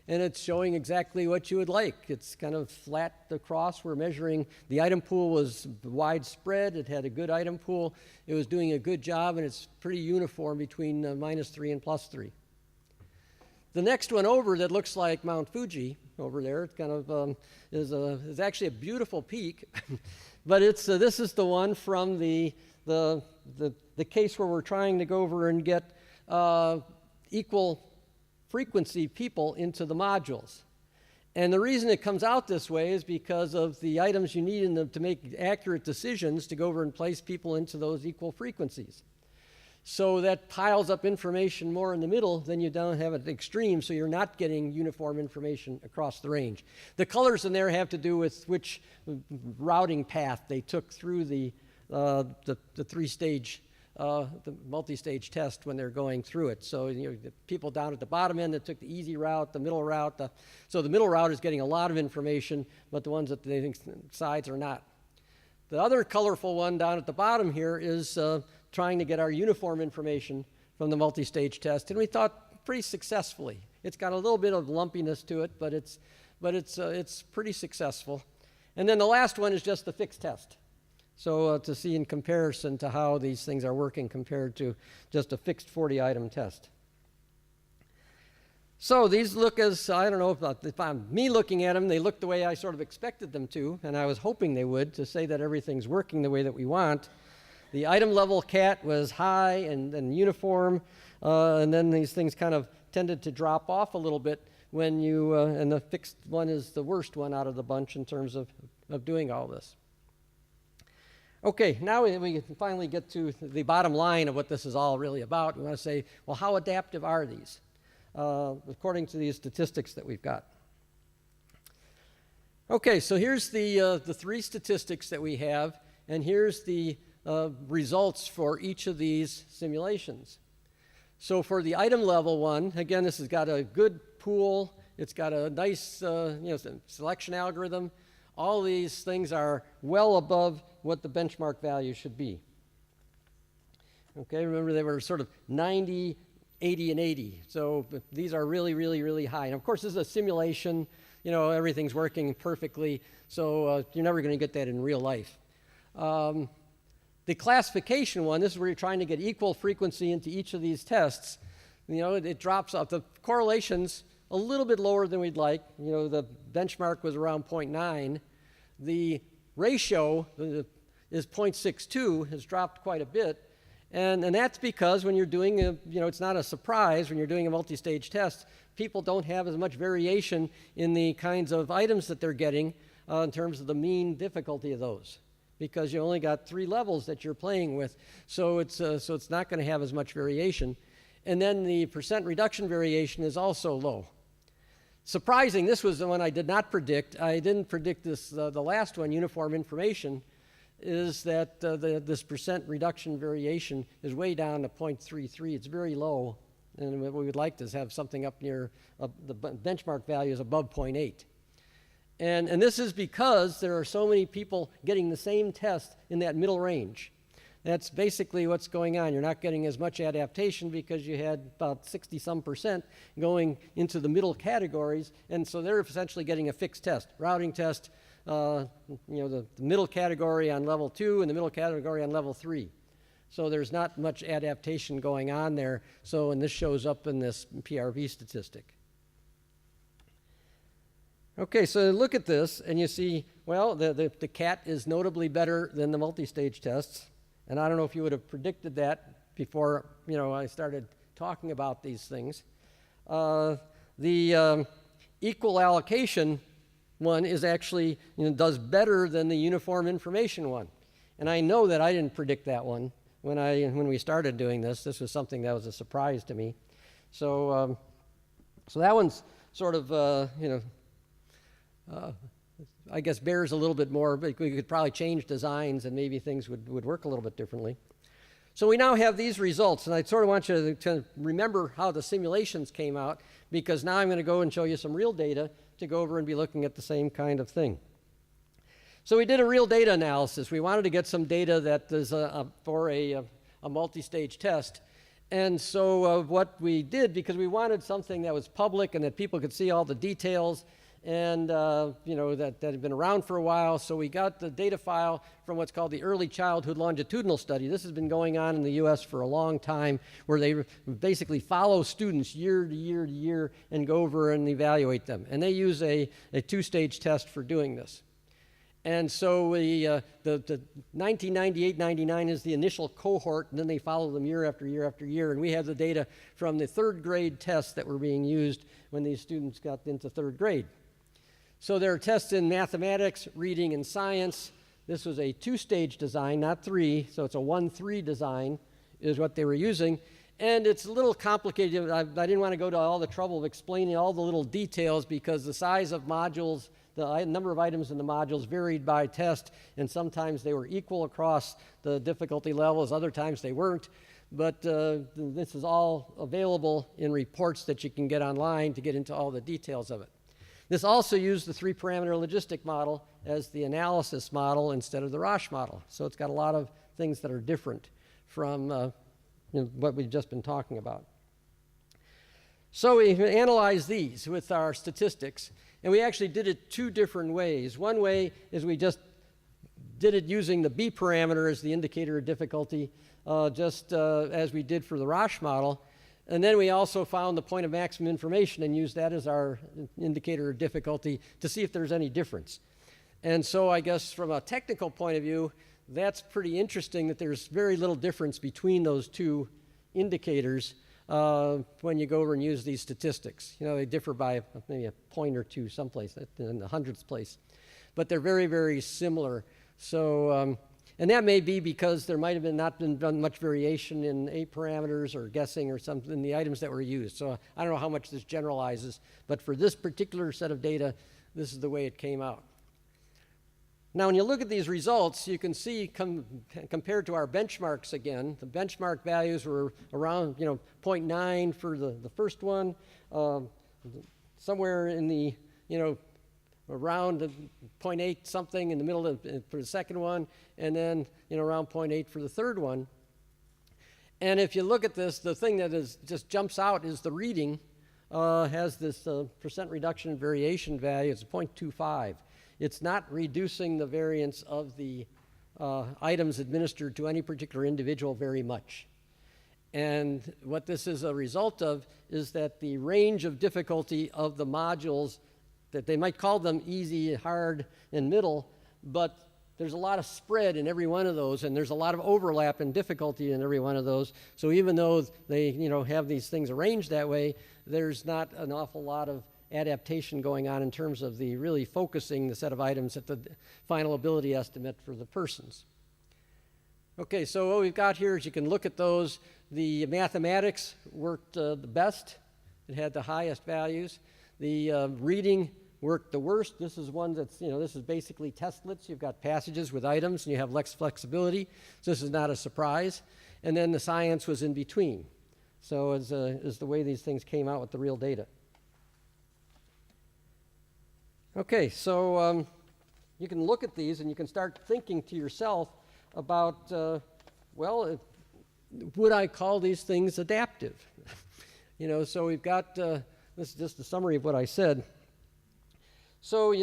Speaker 3: And it's showing exactly what you would like. It's kind of flat across. We're measuring, the item pool was widespread. It had a good item pool. It was doing a good job, and it's pretty uniform between -3 and +3. The next one over that looks like Mount Fuji over there, it kind of is actually a beautiful peak. But this is the one from the case where we're trying to go over and get equal frequency people into the modules. And the reason it comes out this way is because of the items you need to make accurate decisions to go over and place people into those equal frequencies. So that piles up information more in the middle than you don't have at the extreme, so you're not getting uniform information across the range. The colors in there have to do with which routing path they took through the three-stage the multi-stage test when they're going through it. So the people down at the bottom end that took the easy route, the middle route. So the middle route is getting a lot of information, but the ones at the sides are not. The other colorful one down at the bottom here is trying to get our uniform information from the multi-stage test, and we thought pretty successfully. It's got a little bit of lumpiness to it, but it's pretty successful. And then the last one is just the fixed test. So to see in comparison to how these things are working compared to just a fixed 40-item test. So these look as, I don't know if I'm me looking at them, they look the way I sort of expected them to, and I was hoping they would, to say that everything's working the way that we want. The item level CAT was high and uniform, and then these things kind of tended to drop off a little bit when you, and the fixed one is the worst one out of the bunch in terms of doing all this. Okay, now we can finally get to the bottom line of what this is all really about. We want to say, well, how adaptive are these, according to these statistics that we've got? Okay, so here's the three statistics that we have, and here's the results for each of these simulations. So for the item level one, again, this has got a good pool. It's got a nice selection algorithm. All these things are well above what the benchmark value should be. Okay, remember they were sort of 90, 80, and 80. So these are really, really, really high. And of course, this is a simulation. Everything's working perfectly. So you're never going to get that in real life. The classification one, this is where you're trying to get equal frequency into each of these tests. It drops off. The correlations a little bit lower than we'd like. You know, the benchmark was around 0.9. The ratio is 0.62, has dropped quite a bit. And that's because when you're doing it's not a surprise when you're doing a multi-stage test, people don't have as much variation in the kinds of items that they're getting in terms of the mean difficulty of those, because you only got 3 levels that you're playing with, so it's not going to have as much variation. And then the percent reduction variation is also low. Surprising, this was the one I did not predict. I didn't predict this, the last one, uniform information, is that this percent reduction variation is way down to 0.33. It's very low, and what we would like to have something up near the benchmark value is above 0.8. And this is because there are so many people getting the same test in that middle range. That's basically what's going on. You're not getting as much adaptation because you had about 60-some% going into the middle categories, and so they're essentially getting a fixed test, routing test, the middle category on level 2 and the middle category on level 3. So there's not much adaptation going on there, and this shows up in this PRV statistic. Okay, so look at this, and you see, well, the CAT is notably better than the multi-stage tests. And I don't know if you would have predicted that before, I started talking about these things. The equal allocation one is actually, does better than the uniform information one. And I know that I didn't predict that one when we started doing this. This was something that was a surprise to me. So that one's sort of, I guess bears a little bit more, but we could probably change designs and maybe things would work a little bit differently. So we now have these results, and I sort of want you to remember how the simulations came out, because now I'm going to go and show you some real data to go over and be looking at the same kind of thing. So we did a real data analysis. We wanted to get some data that is for a multi-stage test. And so what we did, because we wanted something that was public and that people could see all the details, and that had been around for a while, so we got the data file from what's called the Early Childhood Longitudinal Study. This has been going on in the U.S. for a long time, where they basically follow students year to year to year and go over and evaluate them. And they use a 2-stage test for doing this. And so the 1998-99 is the initial cohort, and then they follow them year after year after year. And we have the data from the 3rd grade tests that were being used when these students got into 3rd grade. So there are tests in mathematics, reading, and science. This was a 2-stage design, not 3, so it's a 1-3 design is what they were using. And it's a little complicated. I didn't want to go to all the trouble of explaining all the little details, because the size of modules, the number of items in the modules varied by test, and sometimes they were equal across the difficulty levels, other times they weren't. But this is all available in reports that you can get online to get into all the details of it. This also used the 3-parameter logistic model as the analysis model instead of the Roche model. So it's got a lot of things that are different from what we've just been talking about. So we analyzed these with our statistics, and we actually did it 2 different ways. One way is we just did it using the B parameter as the indicator of difficulty, as we did for the Roche model. And then we also found the point of maximum information and used that as our indicator of difficulty to see if there's any difference. And so I guess from a technical point of view, that's pretty interesting that there's very little difference between those 2 indicators when you go over and use these statistics. They differ by maybe a point or 2 someplace, in the hundredth place. But they're very, very similar. So, and that may be because there might have not been much variation in 8 parameters or guessing or something in the items that were used. So I don't know how much this generalizes, but for this particular set of data, this is the way it came out. Now, when you look at these results, you can see compared to our benchmarks again, the benchmark values were around 0.9 for the first one, somewhere in the around 0.8 something in the middle for the second one, and then around 0.8 for the third one. And if you look at this, the thing that just jumps out is the reading has this percent reduction variation value. It's 0.25. It's not reducing the variance of the items administered to any particular individual very much. And what this is a result of is that the range of difficulty of the modules, that they might call them easy, hard, and middle, but there's a lot of spread in every one of those, and there's a lot of overlap in difficulty in every one of those. So even though they have these things arranged that way, there's not an awful lot of adaptation going on in terms of the really focusing the set of items at the final ability estimate for the persons. Okay, so what we've got here is you can look at those. The mathematics worked the best. It had the highest values. The reading worked the worst. This is one that's, this is basically testlets. You've got passages with items, and you have less flexibility. So this is not a surprise. And then the science was in between. So is the way these things came out with the real data. Okay, so you can look at these, and you can start thinking to yourself about, would I call these things adaptive? So we've got, this is just a summary of what I said. So,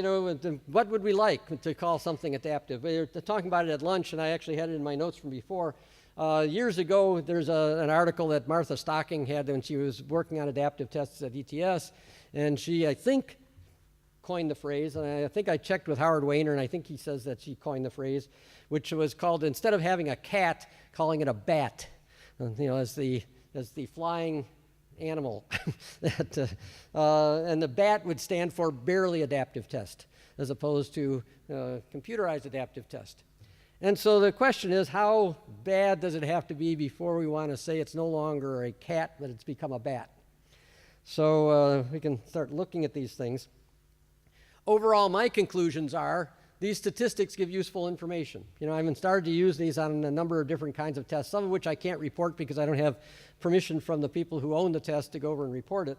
Speaker 3: what would we like to call something adaptive? We were talking about it at lunch, and I actually had it in my notes from before. Years ago, there's an article that Martha Stocking had when she was working on adaptive tests at ETS, and she, I think, coined the phrase, and I think I checked with Howard Weiner, and I think he says that she coined the phrase, which was called, instead of having a cat, calling it a bat, as the flying animal. And the BAT would stand for barely adaptive test, as opposed to computerized adaptive test. And so the question is, how bad does it have to be before we want to say it's no longer a cat, but it's become a bat? So we can start looking at these things. Overall, my conclusions are these statistics give useful information. I've started to use these on a number of different kinds of tests, some of which I can't report because I don't have permission from the people who own the test to go over and report it.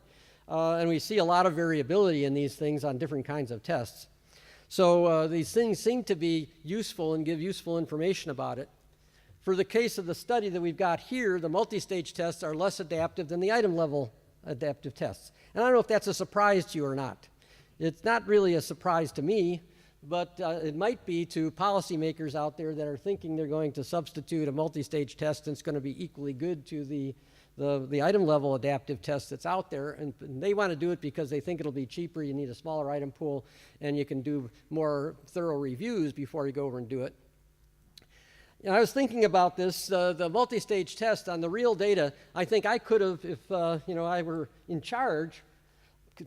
Speaker 3: And we see a lot of variability in these things on different kinds of tests. So these things seem to be useful and give useful information about it. For the case of the study that we've got here, the multi-stage tests are less adaptive than the item level adaptive tests. And I don't know if that's a surprise to you or not. It's not really a surprise to me, but it might be to policymakers out there that are thinking they're going to substitute a multi-stage test and it's going to be equally good to the item level adaptive test that's out there, and they want to do it because they think it'll be cheaper, you need a smaller item pool, and you can do more thorough reviews before you go over and do it. I was thinking about this, the multi-stage test on the real data. I think I could have, if I were in charge,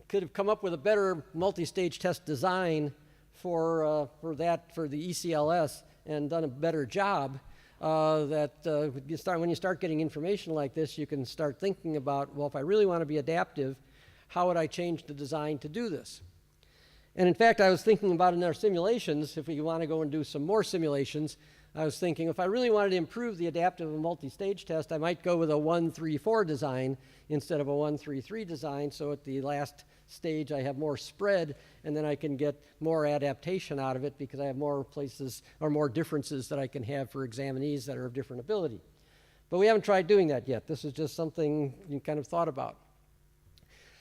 Speaker 3: could have come up with a better multi-stage test design for the ECLS and done a better job. When you start getting information like this, you can start thinking about, well, if I really want to be adaptive, how would I change the design to do this? And in fact, I was thinking about in our simulations, if we want to go and do some more simulations, I was thinking if I really wanted to improve the adaptive and multi-stage test, I might go with a 1-3-4 design instead of a 1-3-3 design. So at the last stage, I have more spread, and then I can get more adaptation out of it because I have more places or more differences that I can have for examinees that are of different ability. But we haven't tried doing that yet. This is just something you kind of thought about.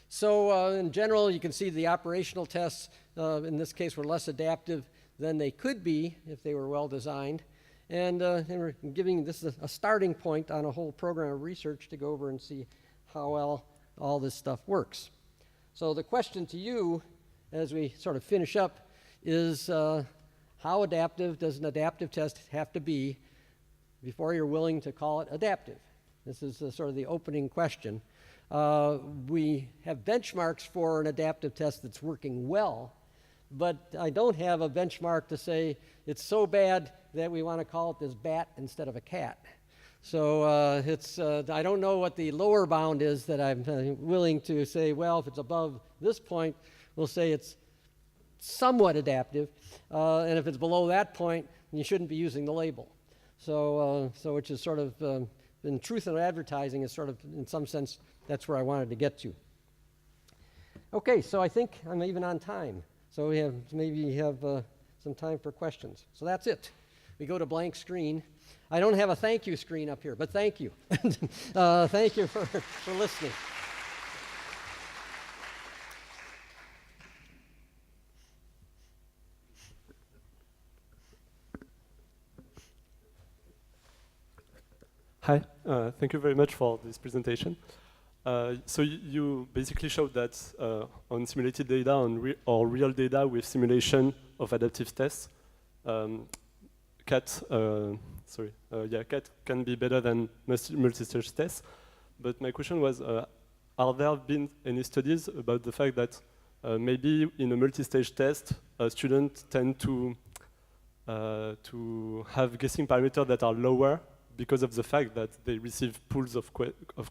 Speaker 3: So in general, you can see the operational tests, in this case, were less adaptive than they could be if they were well designed. And we're giving this a starting point on a whole program of research to go over and see how well all this stuff works. So the question to you, as we sort of finish up, is how adaptive does an adaptive test have to be before you're willing to call it adaptive? This is sort of the opening question. We have benchmarks for an adaptive test that's working well, but I don't have a benchmark to say it's so bad that we want to call it this bat instead of a cat. So I don't know what the lower bound is that I'm willing to say, well, if it's above this point, we'll say it's somewhat adaptive. And if it's below that point, you shouldn't be using the label. So which is sort of, in truth in advertising is sort of, in some sense, that's where I wanted to get to. Okay, so I think I'm even on time. So we have maybe have some time for questions. So that's it. We go to blank screen. I don't have a thank you screen up here, but thank you. Thank you for listening.
Speaker 4: Hi, thank you very much for this presentation. So you basically showed that on simulated data or real data with simulation of adaptive tests, CAT can be better than multi-stage tests. But my question was, are there been any studies about the fact that maybe in a multi-stage test, students tend to have guessing parameters that are lower because of the fact that they receive pools of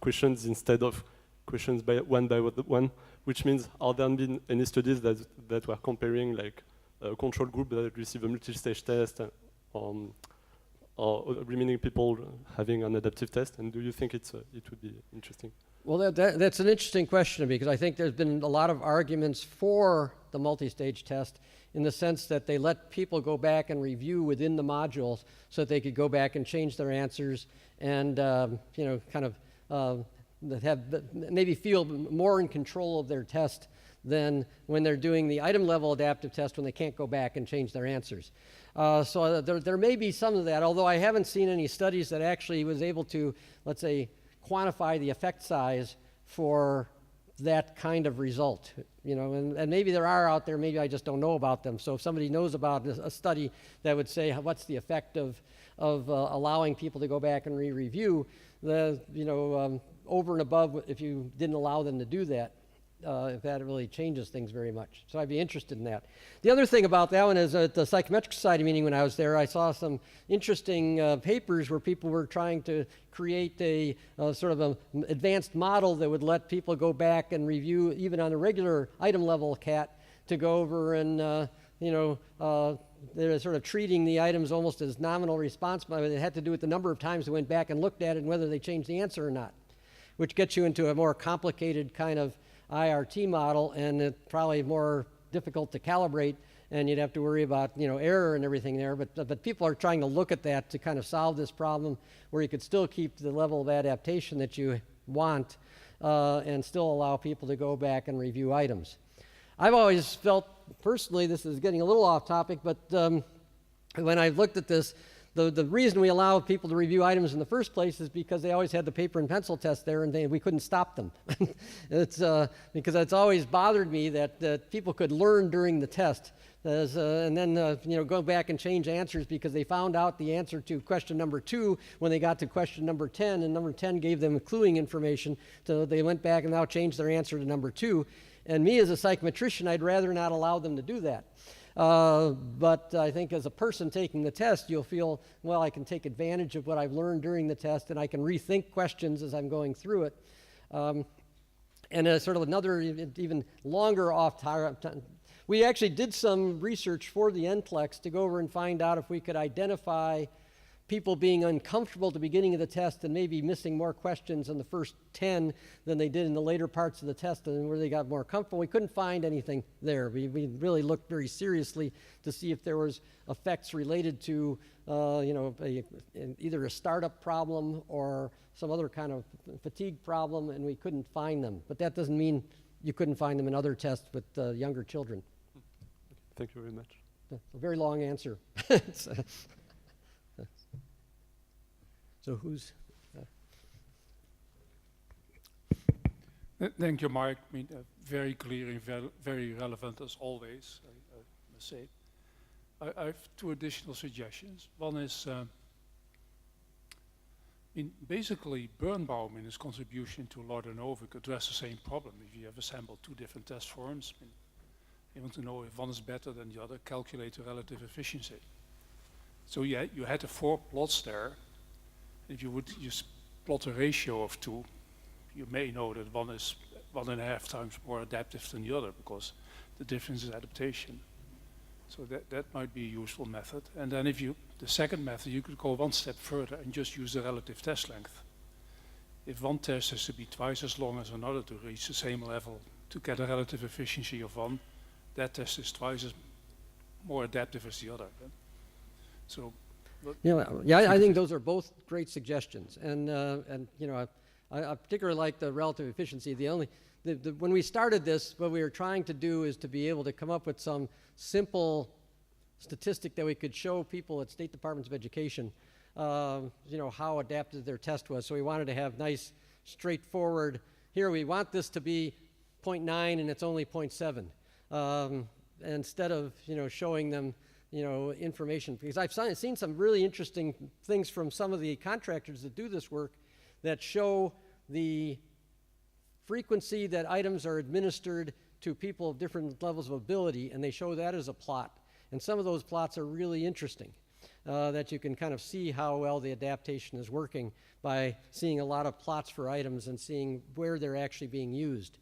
Speaker 4: questions instead of questions by one, which means are there been any studies that were comparing like a control group that receive a multi-stage test or remaining people having an adaptive test, and do you think it would be interesting?
Speaker 3: Well, that's an interesting question, because I think there's been a lot of arguments for the multi-stage test in the sense that they let people go back and review within the modules so that they could go back and change their answers and maybe feel more in control of their test than when they're doing the item level adaptive test when they can't go back and change their answers. So there may be some of that, although I haven't seen any studies that actually was able to, let's say, quantify the effect size for that kind of result. And maybe there are out there, maybe I just don't know about them. So if somebody knows about a study that would say what's the effect of allowing people to go back and re-review, over and above if you didn't allow them to do that, if that really changes things very much. So I'd be interested in that. The other thing about that one is at the Psychometric Society meeting when I was there, I saw some interesting papers where people were trying to create a sort of an advanced model that would let people go back and review even on a regular item level CAT to go over and, they're sort of treating the items almost as nominal response, but it had to do with the number of times they went back and looked at it and whether they changed the answer or not, which gets you into a more complicated kind of IRT model, and it's probably more difficult to calibrate, and you'd have to worry about error and everything there. But people are trying to look at that to kind of solve this problem where you could still keep the level of adaptation that you want and still allow people to go back and review items. I've always felt personally, this is getting a little off topic, but when I've looked at this, the reason we allow people to review items in the first place is because they always had the paper and pencil test there, and we couldn't stop them. It's because it's always bothered me that people could learn during the test, and then go back and change answers because they found out the answer to question number 2 when they got to question number 10, and number 10 gave them cluing information, so they went back and now changed their answer to number 2. And me as a psychometrician, I'd rather not allow them to do that. But I think as a person taking the test, you'll feel, well, I can take advantage of what I've learned during the test, and I can rethink questions as I'm going through it. And sort of another even longer off time, we actually did some research for the NCLEX to go over and find out if we could identify people being uncomfortable at the beginning of the test and maybe missing more questions in the first 10 than they did in the later parts of the test, and where they got more comfortable. We couldn't find anything there. We really looked very seriously to see if there was effects related to either a startup problem or some other kind of fatigue problem, and we couldn't find them. But that doesn't mean you couldn't find them in other tests with younger children.
Speaker 4: Thank you very much.
Speaker 3: A very long answer. So who's...
Speaker 5: Thank you, Mark. I mean, very clear and very relevant as always, I must say. I have 2 additional suggestions. One is, basically, Birnbaum in his contribution to Lord and Novick addressed the same problem. If you have assembled 2 different test forms, you want to know if one is better than the other, calculate the relative efficiency. So you had the 4 plots there. If you would just plot a ratio of 2, you may know that one is 1.5 times more adaptive than the other because the difference is adaptation. So that might be a useful method. And then the second method, you could go 1 step further and just use the relative test length. If one test has to be twice as long as another to reach the same level, to get a relative efficiency of one, that test is twice as more adaptive as the other. So.
Speaker 3: I think those are both great suggestions, and I particularly like the relative efficiency. When we started this, what we were trying to do is to be able to come up with some simple statistic that we could show people at State Departments of Education how adaptive their test was. So we wanted to have nice, straightforward, here we want this to be 0.9 and it's only 0.7. Instead of, showing them, information. Because I've seen some really interesting things from some of the contractors that do this work that show the frequency that items are administered to people of different levels of ability, and they show that as a plot. And some of those plots are really interesting, that you can kind of see how well the adaptation is working by seeing a lot of plots for items and seeing where they're actually being used.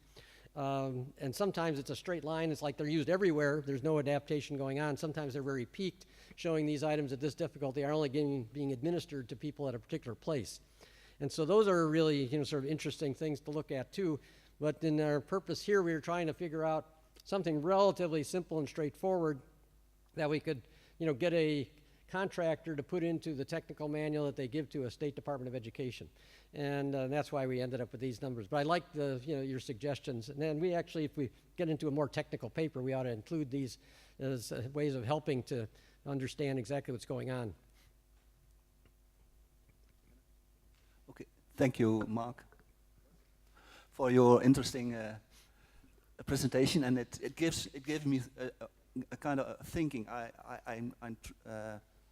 Speaker 3: And sometimes it's a straight line. It's like they're used everywhere. There's no adaptation going on. Sometimes they're very peaked, showing these items at this difficulty are only being administered to people at a particular place. And so those are really, sort of interesting things to look at too. But in our purpose here, we were trying to figure out something relatively simple and straightforward that we could, get a contractor to put into the technical manual that they give to a State Department of Education. And that's why we ended up with these numbers. But I like your suggestions. And then we actually, if we get into a more technical paper, we ought to include these as ways of helping to understand exactly what's going on.
Speaker 6: Okay, thank you, Mark, for your interesting presentation, and it gives me a kind of thinking.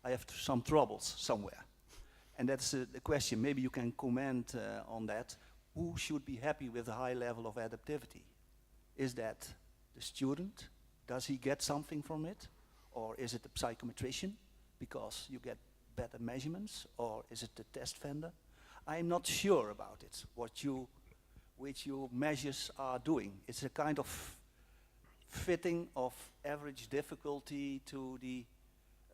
Speaker 6: I have some troubles somewhere, and that's the question. Maybe you can comment on that. Who should be happy with a high level of adaptivity? Is that the student? Does he get something from it, or is it the psychometrician because you get better measurements, or is it the test vendor? I'm not sure about it. Which your measures are doing. It's a kind of fitting of average difficulty to the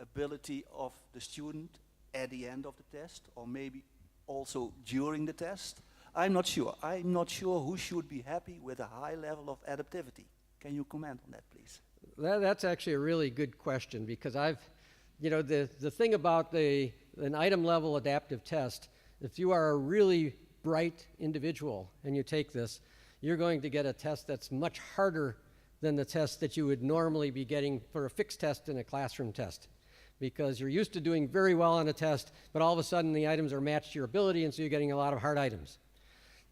Speaker 6: ability of the student at the end of the test, or maybe also during the test. I'm not sure. I'm not sure who should be happy with a high level of adaptivity. Can you comment on that, please?
Speaker 3: That's actually a really good question, because the thing about an item level adaptive test, if you are a really bright individual and you take this, you're going to get a test that's much harder than the test that you would normally be getting for a fixed test in a classroom test, because you're used to doing very well on a test, but all of a sudden the items are matched to your ability, and so you're getting a lot of hard items.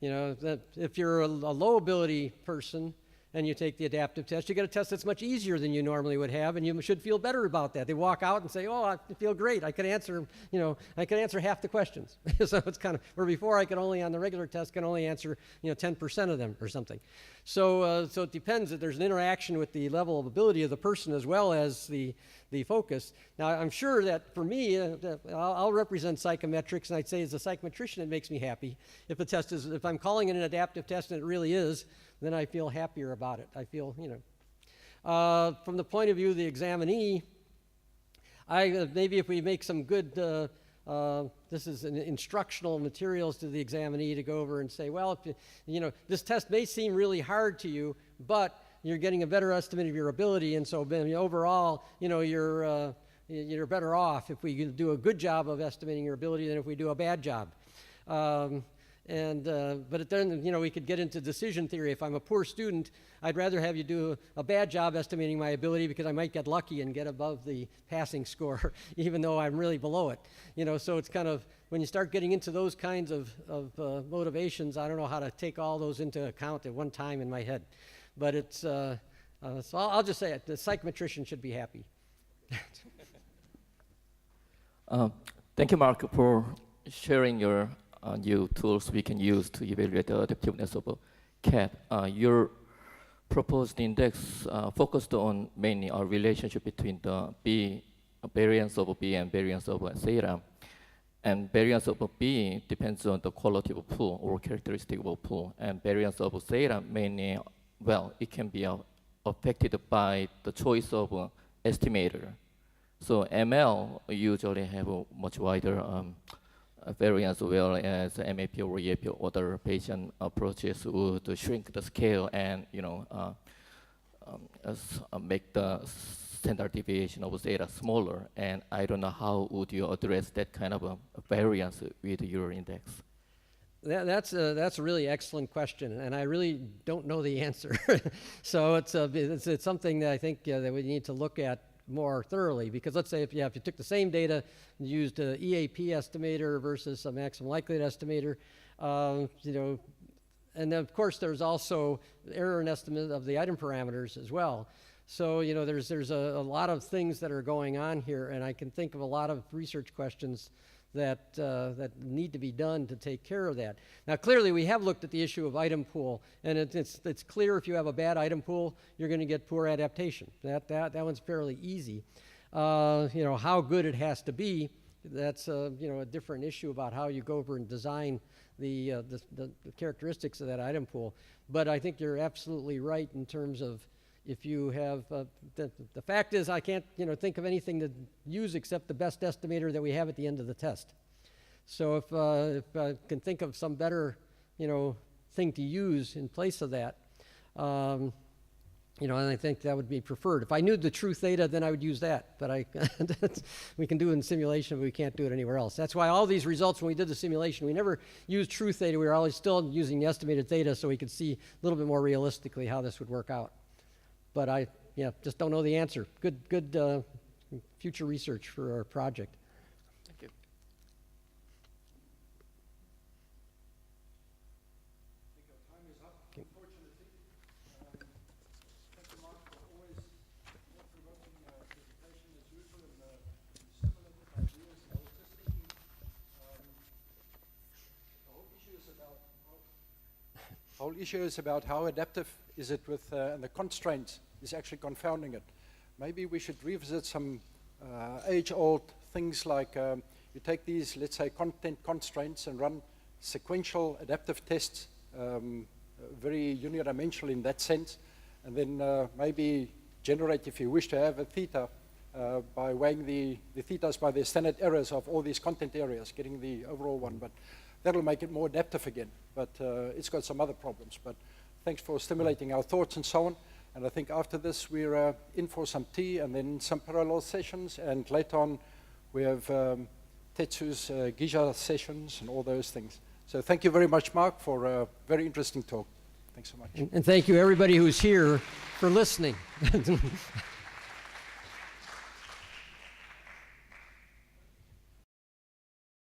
Speaker 3: If you're a low ability person and you take the adaptive test, you get a test that's much easier than you normally would have, and you should feel better about that. They walk out and say, "Oh, I feel great. I can answer, I can answer half the questions." So it's kind of, where before I could only, on the regular test, can only answer, 10% of them or something. So it depends. That there's an interaction with the level of ability of the person as well as the focus. Now, I'm sure that for me, I'll represent psychometrics, and I'd say as a psychometrician, it makes me happy. If I'm calling it an adaptive test, and it really is, then I feel happier about it. I feel, from the point of view of the examinee, maybe if we make some good, this is instructional materials to the examinee to go over and say, well, if this test may seem really hard to you, but you're getting a better estimate of your ability, and so overall, you're better off if we do a good job of estimating your ability than if we do a bad job. But then, we could get into decision theory. If I'm a poor student, I'd rather have you do a bad job estimating my ability, because I might get lucky and get above the passing score, even though I'm really below it. So it's kind of, when you start getting into those kinds of motivations, I don't know how to take all those into account at one time in my head. But it's, so I'll just say it, the psychometrician should be happy.
Speaker 7: Thank you, Mark, for sharing your new tools we can use to evaluate the adaptiveness of a cat. Your proposed index focused on mainly a relationship between the variance of B and variance of theta. And variance of B depends on the quality of pool or characteristic of pool. And variance of theta mainly, it can be affected by the choice of estimator. So ML usually have a much wider variance, whereas MAP or EAP or other Bayesian approaches would shrink the scale and make the standard deviation of theta smaller. And I don't know how would you address that kind of a variance with your index.
Speaker 3: That's a really excellent question, and I really don't know the answer. So it's something that I think that we need to look at more thoroughly, because let's say if you took the same data and used an EAP estimator versus a maximum likelihood estimator, you know, and then of course there's also error in estimate of the item parameters as well. So, you know, there's a lot of things that are going on here, and I can think of a lot of research questions that need to be done to take care of that. Now, clearly, we have looked at the issue of item pool, and it's clear if you have a bad item pool, you're going to get poor adaptation. That one's fairly easy. You know, how good it has to be, that's you know, a different issue about how you go over and design the characteristics of that item pool. But I think you're absolutely right in terms of if you have, the fact is I can't, you know, think of anything to use except the best estimator that we have at the end of the test. So if I can think of some better, you know, thing to use in place of that, you know, and I think that would be preferred. If I knew the true theta, then I would use that. But we can do it in simulation, but we can't do it anywhere else. That's why all these results, when we did the simulation, we never used true theta. We were always still using the estimated theta so we could see a little bit more realistically how this would work out. But I just don't know the answer. Good future research for our project.
Speaker 7: Thank you.
Speaker 2: I think our time is up, unfortunately. Thank you, Mark, for always thought-provoking presentation as usual, and similar ideas. I was just thinking, the whole issue is about how adaptive is it with and the constraints is actually confounding it. Maybe we should revisit some age-old things like you take these, let's say, content constraints and run sequential adaptive tests, very unidimensional in that sense, and then maybe generate, if you wish to have a theta, by weighing the thetas by the standard errors of all these content areas, getting the overall one. But that'll make it more adaptive again. But it's got some other problems. But thanks for stimulating our thoughts and so on. And I think after this, we're in for some tea and then some parallel sessions. And later on, we have Tetsuo's Gija sessions and all those things. So thank you very much, Mark, for a very interesting talk. Thanks so much.
Speaker 3: And thank you, everybody who's here, for listening.